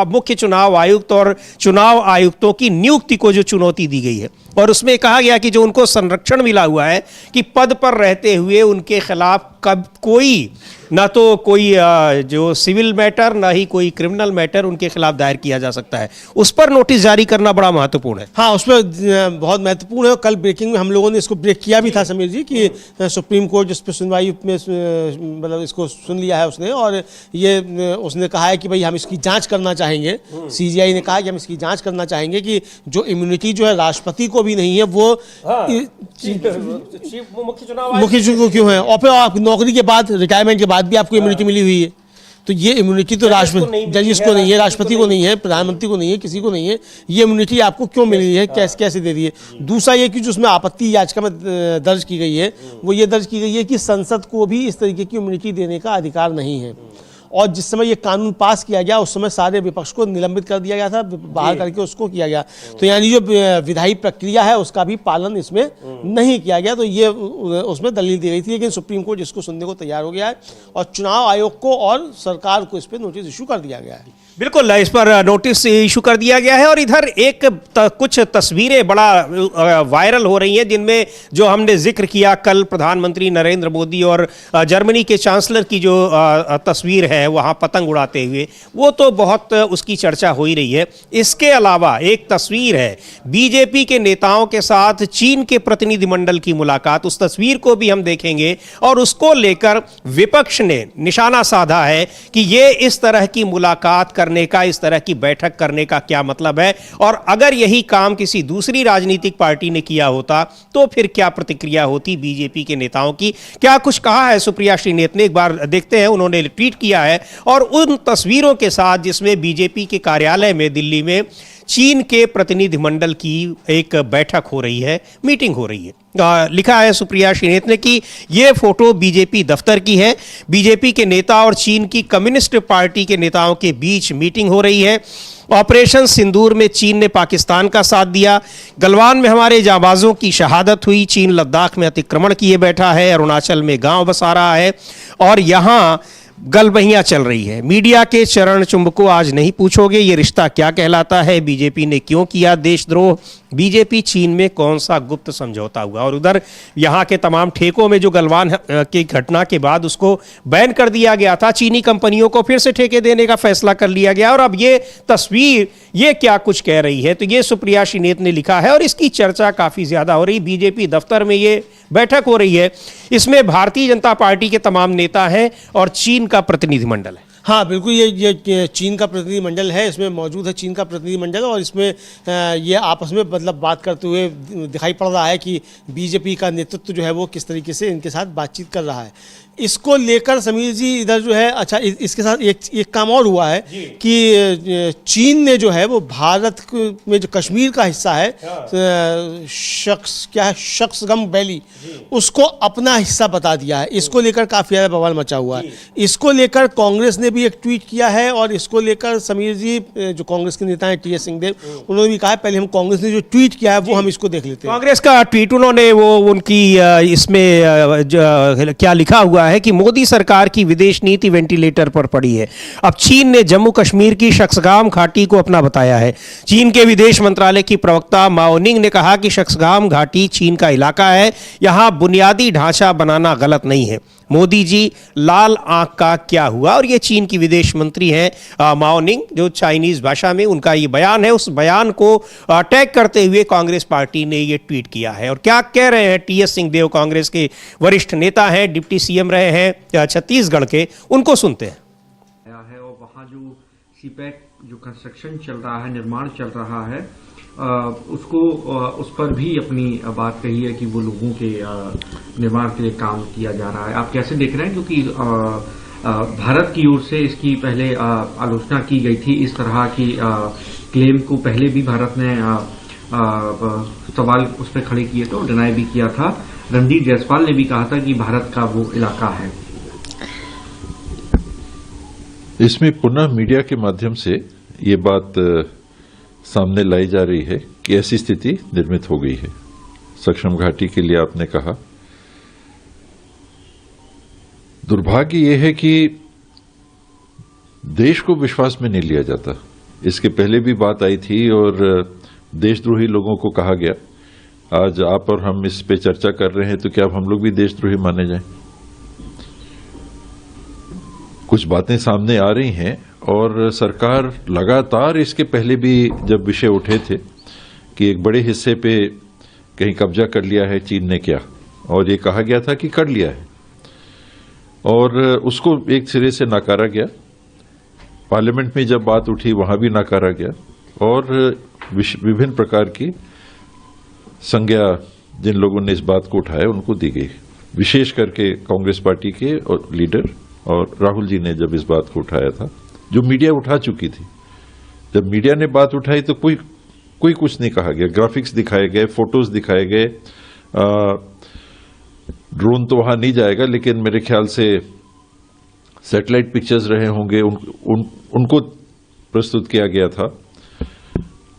मुख्य चुनाव आयुक्त और चुनाव आयुक्तों की नियुक्ति को जो चुनौती दी गई है, और उसमें कहा गया कि जो उनको संरक्षण मिला हुआ है कि पद पर रहते हुए उनके खिलाफ कब कोई ना तो कोई जो सिविल मैटर ना ही कोई क्रिमिनल मैटर उनके खिलाफ दायर किया जा सकता है, उस पर नोटिस जारी करना बड़ा महत्वपूर्ण है। हाँ, उसमें बहुत महत्वपूर्ण है। कल ब्रेकिंग में हम लोगों ने इसको ब्रेक किया भी था समीर जी कि सुप्रीम कोर्ट जिस पर सुनवाई में मतलब इसको सुन लिया है उसने, और ये उसने कहा है कि भाई हम इसकी जांच करना चाहेंगे। सीजीआई ने कहा कि हम इसकी जांच करना चाहेंगे कि जो इम्यूनिटी जो है राष्ट्रपति को भी नहीं है वो मुख्य चुनाव को क्यों है, और फिर आप नौकरी के बाद रिटायरमेंट के बाद भी आपको इम्यूनिटी मिली हुई है। तो ये इम्यूनिटी तो राष्ट्रपति जजिस को नहीं है, राष्ट्रपति को नहीं है, प्रधानमंत्री को नहीं है, किसी को नहीं है। ये इम्यूनिटी आपको क्यों मिली है, कैसे दे दी है। दूसरा ये कि जो उसमें आपत्ति याचिका में दर्ज की गई है वो ये दर्ज की गई है कि संसद को भी इस तरीके की इम्यूनिटी देने का अधिकार नहीं है। और जिस समय ये कानून पास किया गया उस समय सारे विपक्ष को निलंबित कर दिया गया था, बाहर करके उसको किया गया। तो यानी जो विधायी प्रक्रिया है उसका भी पालन इसमें नहीं किया गया। तो ये उसमें दलील दी गई थी, लेकिन सुप्रीम कोर्ट इसको सुनने को तैयार हो गया है और चुनाव आयोग को और सरकार को इस पर नोटिस इशू कर दिया गया है। बिल्कुल, इस पर नोटिस इशू कर दिया गया है। और इधर एक कुछ तस्वीरें बड़ा वायरल हो रही हैं, जिनमें जो हमने जिक्र किया कल प्रधानमंत्री नरेंद्र मोदी और जर्मनी के चांसलर की जो तस्वीर है वहां पतंग उड़ाते हुए, वो तो बहुत उसकी चर्चा हो ही रही है। इसके अलावा एक तस्वीर है बीजेपी के नेताओं के साथ चीन के प्रतिनिधिमंडल की मुलाकात, उस तस्वीर को भी हम देखेंगे और उसको लेकर विपक्ष ने निशाना साधा है कि ये इस तरह की मुलाकात करने का, इस तरह की बैठक करने का क्या मतलब है, और अगर यही काम किसी दूसरी राजनीतिक पार्टी ने किया होता तो फिर क्या प्रतिक्रिया होती बीजेपी के नेताओं की। क्या कुछ कहा है सुप्रिया श्रीनेत ने, एक बार देखते हैं। उन्होंने ट्वीट किया है और उन तस्वीरों के साथ जिसमें बीजेपी के कार्यालय में दिल्ली में चीन के प्रतिनिधिमंडल की एक बैठक हो रही है, मीटिंग हो रही है। लिखा है सुप्रिया श्रीनेत ने कि यह फोटो बीजेपी दफ्तर की है। बीजेपी के नेता और चीन की कम्युनिस्ट पार्टी के नेताओं के बीच मीटिंग हो रही है। ऑपरेशन सिंदूर में चीन ने पाकिस्तान का साथ दिया। गलवान में हमारे जाबाजों की शहादत हुई। चीन लद्दाख में अतिक्रमण किए बैठा है, अरुणाचल में गांव बसा रहा है और यहां गलबहियां चल रही है। मीडिया के चरण चुंबको आज नहीं पूछोगे ये रिश्ता क्या कहलाता है, बीजेपी ने क्यों किया देशद्रोह, बीजेपी चीन में कौन सा गुप्त समझौता हुआ। और उधर यहाँ के तमाम ठेकों में जो गलवान की घटना के बाद उसको बैन कर दिया गया था, चीनी कंपनियों को फिर से ठेके देने का फैसला कर लिया गया। और अब ये तस्वीर ये क्या कुछ कह रही है, तो ये सुप्रिया श्रीनेत ने लिखा है और इसकी चर्चा काफ़ी ज़्यादा हो रही। बीजेपी दफ्तर में ये बैठक हो रही है, इसमें भारतीय जनता पार्टी के तमाम नेता हैं और चीन का प्रतिनिधिमंडल है। हाँ बिल्कुल, ये चीन का प्रतिनिधिमंडल है, इसमें मौजूद है चीन का प्रतिनिधिमंडल, और इसमें ये आपस में मतलब बात करते हुए दिखाई पड़ रहा है कि बीजेपी का नेतृत्व जो है वो किस तरीके से इनके साथ बातचीत कर रहा है। इसको लेकर समीर जी इधर जो है, अच्छा इसके साथ एक काम और हुआ है कि चीन ने जो है वो भारत में जो कश्मीर का हिस्सा है, शख्सगम वैली, उसको अपना हिस्सा बता दिया है। इसको लेकर काफ़ी ज़्यादा बवाल मचा हुआ है। इसको लेकर कांग्रेस ने भी एक ट्वीट किया है और इसको लेकर समीर जी जो कांग्रेस के नेता हैं टी.एस. सिंहदेव, उन्होंने भी कहा है, पहले हम कांग्रेस ने जो ट्वीट किया है वो हम इसको देख लेते हैं। कांग्रेस का ट्वीट, उन्होंने वो उनकी इसमें क्या लिखा हुआ है कि मोदी सरकार की विदेश नीति वेंटिलेटर पर पड़ी है। अब चीन ने जम्मू कश्मीर की शख्सगाम घाटी को अपना बताया है। चीन के विदेश मंत्रालय की प्रवक्ता माओ निंग ने कहा कि शख्सगाम घाटी चीन का इलाका है, यहां बुनियादी ढांचा बनाना गलत नहीं है। मोदी जी लाल आंख का क्या हुआ। और ये चीन की विदेश मंत्री हैं माओ निंग, जो चाइनीज भाषा में उनका ये बयान है, उस बयान को टैग करते हुए कांग्रेस पार्टी ने ये ट्वीट किया है। और क्या कह रहे हैं टी.एस. सिंहदेव, कांग्रेस के वरिष्ठ नेता हैं, डिप्टी सीएम रहे हैं छत्तीसगढ़ के, उनको सुनते हैं। और वहाँ जो सीपैक जो कंस्ट्रक्शन चल रहा है, निर्माण चल रहा है, उस पर भी अपनी बात कही है कि वो लोगों के निर्माण के लिए काम किया जा रहा है। आप कैसे देख रहे हैं, क्योंकि भारत की ओर से इसकी पहले आलोचना की गई थी, इस तरह की क्लेम को पहले भी भारत ने सवाल उस पर खड़े किए थे और डिनाई भी किया था। रणदीप जायसवाल ने भी कहा था कि भारत का वो इलाका है। इसमें पुनः मीडिया के माध्यम से ये बात सामने लाई जा रही है कि ऐसी स्थिति निर्मित हो गई है। सक्षम घाटी के लिए आपने कहा, दुर्भाग्य यह है कि देश को विश्वास में नहीं लिया जाता। इसके पहले भी बात आई थी और देशद्रोही लोगों को कहा गया आज आप और हम इस पे चर्चा कर रहे हैं, तो क्या अब हम लोग भी देशद्रोही माने जाएं? कुछ बातें सामने आ रही हैं और सरकार लगातार, इसके पहले भी जब विषय उठे थे कि एक बड़े हिस्से पे कहीं कब्जा कर लिया है चीन ने, क्या, और ये कहा गया था कि कर लिया है, और उसको एक सिरे से नकारा गया। पार्लियामेंट में जब बात उठी वहां भी नकारा गया, और विभिन्न प्रकार की संज्ञा जिन लोगों ने इस बात को उठाया उनको दी गई, विशेष करके कांग्रेस पार्टी के और लीडर और राहुल जी ने जब इस बात को उठाया था, जो मीडिया उठा चुकी थी। जब मीडिया ने बात उठाई तो कोई कुछ नहीं कहा गया, ग्राफिक्स दिखाए गए, फोटोज दिखाए गए। ड्रोन तो वहां नहीं जाएगा, लेकिन मेरे ख्याल से सैटेलाइट पिक्चर्स रहे होंगे, उनको प्रस्तुत किया गया था।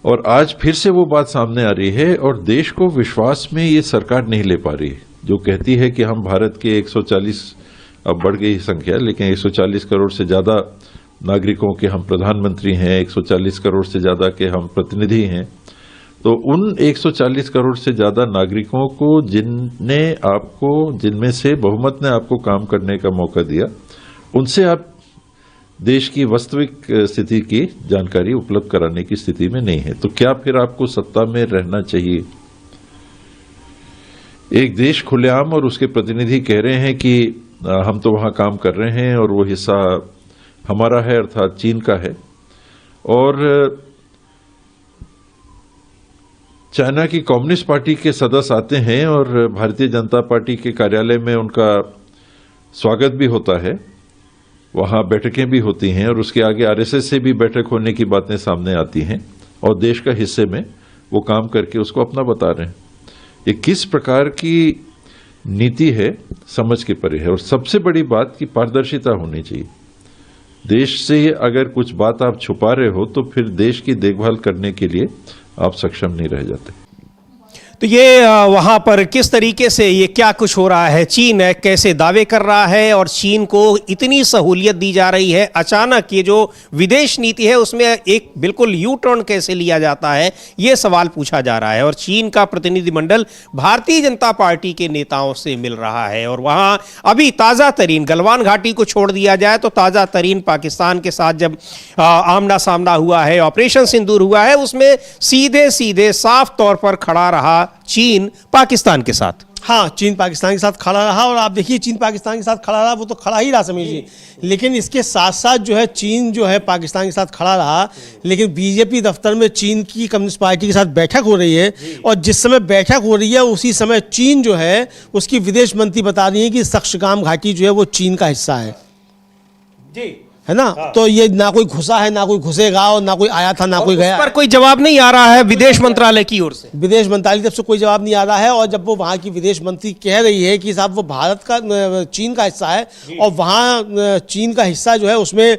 और आज फिर से वो बात सामने आ रही है, और देश को विश्वास में ये सरकार नहीं ले पा रही, जो कहती है कि हम भारत के 140, अब बढ़ गई संख्या, लेकिन 140 करोड़ से ज्यादा नागरिकों के हम प्रधानमंत्री हैं, 140 करोड़ से ज्यादा के हम प्रतिनिधि हैं। तो उन 140 करोड़ से ज्यादा नागरिकों को जिनमें से बहुमत ने आपको काम करने का मौका दिया, उनसे आप देश की वास्तविक स्थिति की जानकारी उपलब्ध कराने की स्थिति में नहीं है। तो क्या फिर आपको सत्ता में रहना चाहिए? एक देश खुलेआम और उसके प्रतिनिधि कह रहे हैं कि हम तो वहां काम कर रहे हैं और वो हिस्सा हमारा है, अर्थात चीन का है। और चाइना की कम्युनिस्ट पार्टी के सदस्य आते हैं और भारतीय जनता पार्टी के कार्यालय में उनका स्वागत भी होता है, वहां बैठकें भी होती हैं, और उसके आगे आरएसएस से भी बैठक होने की बातें सामने आती हैं, और देश का हिस्से में वो काम करके उसको अपना बता रहे हैं। ये किस प्रकार की नीति है, समझ के परे है। और सबसे बड़ी बात कि पारदर्शिता होनी चाहिए। देश से अगर कुछ बात आप छुपा रहे हो तो फिर देश की देखभाल करने के लिए आप सक्षम नहीं रह जाते। तो ये वहां पर किस तरीके से ये क्या कुछ हो रहा है, चीन कैसे दावे कर रहा है और चीन को इतनी सहूलियत दी जा रही है, अचानक ये जो विदेश नीति है उसमें एक बिल्कुल यू टर्न कैसे लिया जाता है, ये सवाल पूछा जा रहा है। और चीन का प्रतिनिधिमंडल भारतीय जनता पार्टी के नेताओं से मिल रहा है, और वहां अभी ताज़ा तरीन गलवान घाटी को छोड़ दिया जाए तो ताज़ा तरीन पाकिस्तान के साथ जब आमना सामना हुआ है, ऑपरेशन सिंदूर हुआ है, उसमें सीधे सीधे साफ तौर पर खड़ा रहा चीन पाकिस्तान के साथ। हाँ, चीन पाकिस्तान के साथ खड़ा रहा, और आप देखिए चीन पाकिस्तान के साथ खड़ा रहा, वो तो खड़ा ही रहा समीर जी, लेकिन इसके साथ साथ जो है चीन जो है पाकिस्तान के साथ खड़ा रहा, लेकिन बीजेपी दफ्तर में चीन की कम्युनिस्ट पार्टी के साथ बैठक हो रही है, और जिस समय बैठक हो रही है उसी समय चीन जो है उसकी विदेश मंत्री बता रही है कि सक्शगाम घाटी जो है वो चीन का हिस्सा है जी, है ना। तो ये ना कोई घुसा है, ना कोई घुसेगा, और ना कोई आया था, ना कोई गया। पर कोई जवाब नहीं आ रहा है विदेश मंत्रालय की ओर से, विदेश मंत्रालय की तरफ से कोई जवाब नहीं आ रहा है। और जब वो वहाँ की विदेश मंत्री कह रही है कि साहब वो भारत का चीन का हिस्सा है, और वहाँ चीन का हिस्सा जो है उसमें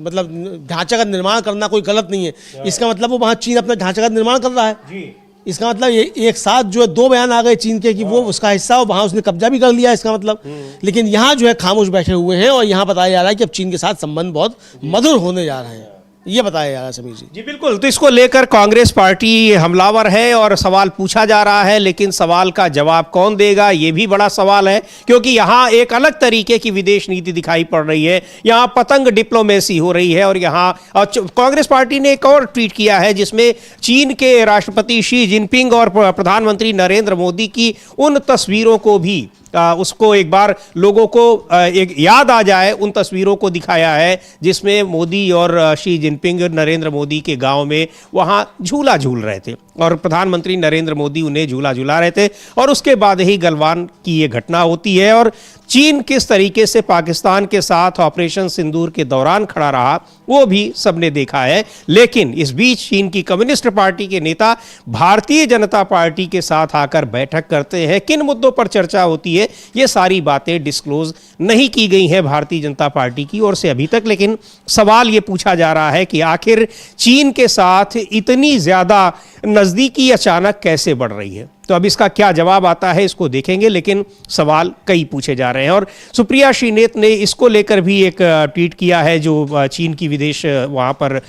मतलब ढांचा का निर्माण करना कोई गलत नहीं है, इसका मतलब वो वहाँ चीन अपना ढांचा का निर्माण कर रहा है। इसका मतलब ये एक साथ जो है दो बयान आ गए चीन के कि वो उसका हिस्सा हो, वहां उसने कब्जा भी कर लिया, इसका मतलब। लेकिन यहाँ जो है खामोश बैठे हुए हैं, और यहाँ बताया जा रहा है कि अब चीन के साथ संबंध बहुत मधुर होने जा रहे हैं, ये बताया जा रहा है समीर जी। जी बिल्कुल। तो इसको लेकर कांग्रेस पार्टी हमलावर है और सवाल पूछा जा रहा है, लेकिन सवाल का जवाब कौन देगा ये भी बड़ा सवाल है, क्योंकि यहाँ एक अलग तरीके की विदेश नीति दिखाई पड़ रही है, यहाँ पतंग डिप्लोमेसी हो रही है। और यहाँ कांग्रेस पार्टी ने एक और ट्वीट किया है जिसमें चीन के राष्ट्रपति शी जिनपिंग और प्रधानमंत्री नरेंद्र मोदी की उन तस्वीरों को भी उसको एक बार लोगों को एक याद आ जाए, उन तस्वीरों को दिखाया है जिसमें मोदी और शी जिनपिंग नरेंद्र मोदी के गांव में वहां झूला झूल रहे थे, और प्रधानमंत्री नरेंद्र मोदी उन्हें झूला झूला रहे थे। और उसके बाद ही गलवान की ये घटना होती है, और चीन किस तरीके से पाकिस्तान के साथ ऑपरेशन सिंदूर के दौरान खड़ा रहा वो भी सबने देखा है। लेकिन इस बीच चीन की कम्युनिस्ट पार्टी के नेता भारतीय जनता पार्टी के साथ आकर बैठक करते हैं, किन मुद्दों पर चर्चा होती है ये सारी बातें डिस्क्लोज नहीं की गई हैं भारतीय जनता पार्टी की ओर से अभी तक। लेकिन सवाल ये पूछा जा रहा है कि आखिर चीन के साथ इतनी ज्यादा नजदीकी अचानक कैसे बढ़ रही है। तो अब इसका क्या जवाब आता है इसको देखेंगे, लेकिन सवाल कई पूछे जा रहे हैं। और सुप्रिया श्रीनेत ने इसको लेकर भी एक ट्वीट किया है, जो चीन की विदेश वहाँ पर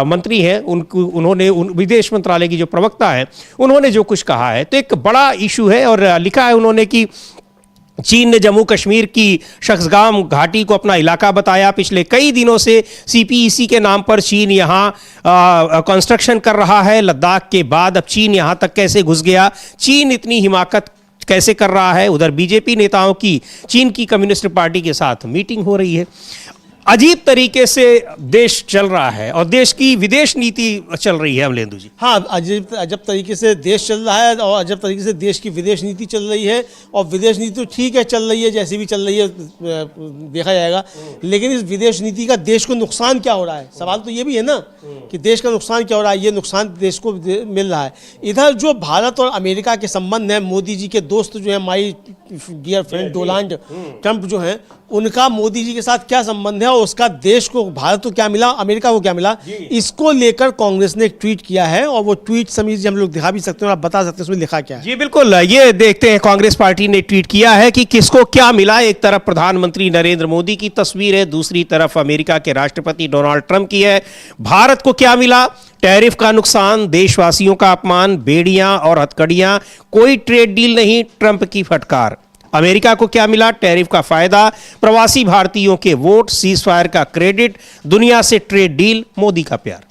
मंत्री हैं, उन्होंने विदेश मंत्रालय की जो प्रवक्ता है उन्होंने जो कुछ कहा है, तो एक बड़ा इशू है। और लिखा है उन्होंने कि चीन ने जम्मू कश्मीर की शख्सगाम घाटी को अपना इलाका बताया। पिछले कई दिनों से CPEC के नाम पर चीन यहाँ कंस्ट्रक्शन कर रहा है। लद्दाख के बाद अब चीन यहाँ तक कैसे घुस गया, चीन इतनी हिमाकत कैसे कर रहा है। उधर बीजेपी नेताओं की चीन की कम्युनिस्ट पार्टी के साथ मीटिंग हो रही है। अजीब तरीके से देश चल रहा है और देश की विदेश नीति चल रही है अमलेंदु जी। हाँ, अजब तरीके से देश चल रहा है और अजब तरीके से देश की विदेश नीति चल रही है। और विदेश नीति तो ठीक है, चल रही है, जैसी भी चल रही है देखा जाएगा, लेकिन इस विदेश नीति का देश को नुकसान क्या हो रहा है, सवाल तो ये भी है ना कि देश का नुकसान क्या हो रहा है। ये नुकसान देश को मिल रहा है। इधर जो भारत और अमेरिका के संबंध हैं, मोदी जी के दोस्त जो है my dear friend Donald Trump जो हैं, उनका मोदी जी के साथ क्या संबंध है और उसका देश को, भारत को क्या मिला, अमेरिका को क्या मिला, इसको लेकर कांग्रेस ने एक ट्वीट किया है। और वो ट्वीट समीर जी हम लोग दिखा भी सकते हैं और आप बता सकते हैं उसमें लिखा क्या है। जी बिल्कुल, ये देखते हैं। कांग्रेस पार्टी ने ट्वीट किया है कि किसको क्या मिला। एक तरफ प्रधानमंत्री नरेंद्र मोदी की तस्वीर है, दूसरी तरफ अमेरिका के राष्ट्रपति डोनाल्ड ट्रंप की है। भारत को क्या मिला, टैरिफ का नुकसान, देशवासियों का अपमान, बेड़ियां और हथकड़ियां, कोई ट्रेड डील नहीं, ट्रंप की फटकार। अमेरिका को क्या मिला, टैरिफ का फायदा, प्रवासी भारतीयों के वोट, सीज फायर का क्रेडिट, दुनिया से ट्रेड डील, मोदी का प्यार।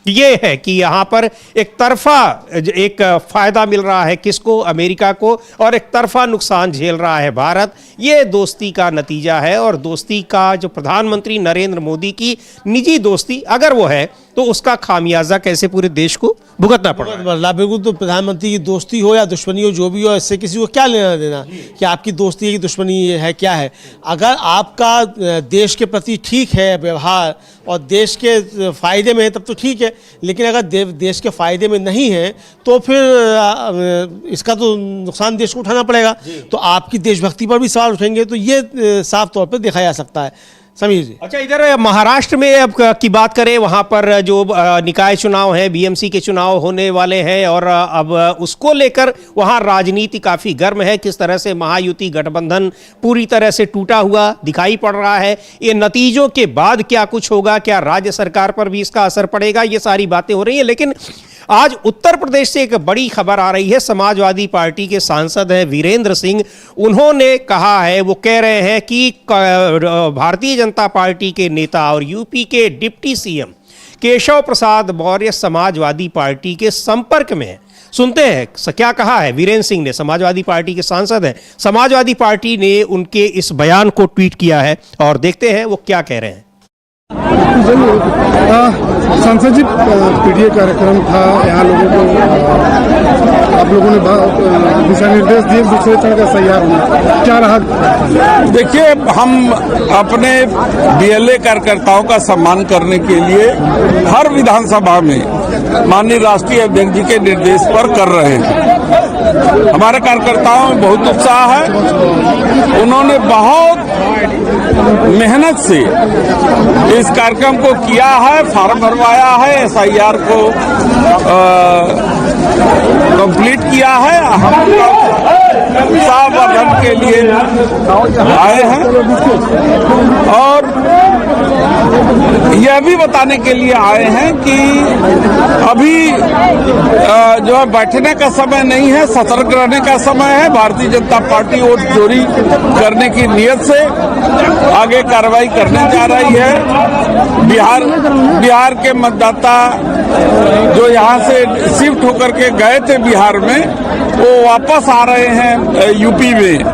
ये है कि यहां पर एक तरफा एक फायदा मिल रहा है किसको, अमेरिका को, और एक तरफा नुकसान झेल रहा है भारत। ये दोस्ती का नतीजा है। और दोस्ती का जो प्रधानमंत्री नरेंद्र मोदी की निजी दोस्ती अगर वो है, तो उसका खामियाजा कैसे पूरे देश को भुगतना पड़ रहा है। बिल्कुल, तो प्रधानमंत्री की दोस्ती हो या दुश्मनी हो, जो भी हो, इससे किसी को क्या लेना देना कि आपकी दोस्ती है कि दुश्मनी है, क्या है। अगर आपका देश के प्रति ठीक है व्यवहार और देश के फायदे में है तब तो ठीक है, लेकिन अगर देश के फायदे में नहीं है तो फिर इसका तो नुकसान देश को उठाना पड़ेगा। तो आपकी देशभक्ति पर भी सवाल उठेंगे। तो ये साफ तौर पर देखा जा सकता है। समीर जी, अच्छा, इधर महाराष्ट्र में अब की बात करें, वहां पर जो निकाय चुनाव है, BMC के चुनाव होने वाले हैं और अब उसको लेकर वहां राजनीति काफी गर्म है। किस तरह से महायुति गठबंधन पूरी तरह से टूटा हुआ दिखाई पड़ रहा है। ये नतीजों के बाद क्या कुछ होगा, क्या राज्य सरकार पर भी इसका असर पड़ेगा, ये सारी बातें हो रही है। लेकिन आज उत्तर प्रदेश से एक बड़ी खबर आ रही है। समाजवादी पार्टी के सांसद हैं वीरेंद्र सिंह, उन्होंने कहा है, वो कह रहे हैं कि भारतीय जनता पार्टी के नेता और यूपी के deputy CM Keshav Prasad Maurya Samajwadi party के संपर्क में है। सुनते हैं क्या कहा है वीरेंद्र सिंह ने, समाजवादी पार्टी के सांसद हैं। समाजवादी पार्टी ने उनके इस बयान को ट्वीट किया है और देखते हैं वो क्या कह रहे हैं। सांसद जी, PDA कार्यक्रम था, यहाँ लोगों को आप लोगों ने दिशा निर्देश दिए दूसरे चरण का तैयार होना, क्या रहा? देखिए, हम अपने BLA कार्यकर्ताओं का सम्मान करने के लिए हर विधानसभा में माननीय राष्ट्रीय अध्यक्ष जी के निर्देश पर कर रहे हैं। हमारे कार्यकर्ताओं में बहुत उत्साह है। उन्होंने बहुत मेहनत से इस कार्यक्रम को किया है, फॉर्म भरवाया है, SIR को कंप्लीट किया है। हम उत्साह वर्धन के लिए आए हैं और यह भी बताने के लिए आए हैं कि अभी जो है बैठने का समय नहीं है, सतर्क रहने का समय है। भारतीय जनता पार्टी वोट चोरी करने की नियत से आगे कार्रवाई करने जा रही है। बिहार के मतदाता जो यहाँ से शिफ्ट होकर के गए थे बिहार में, वो वापस आ रहे हैं यूपी में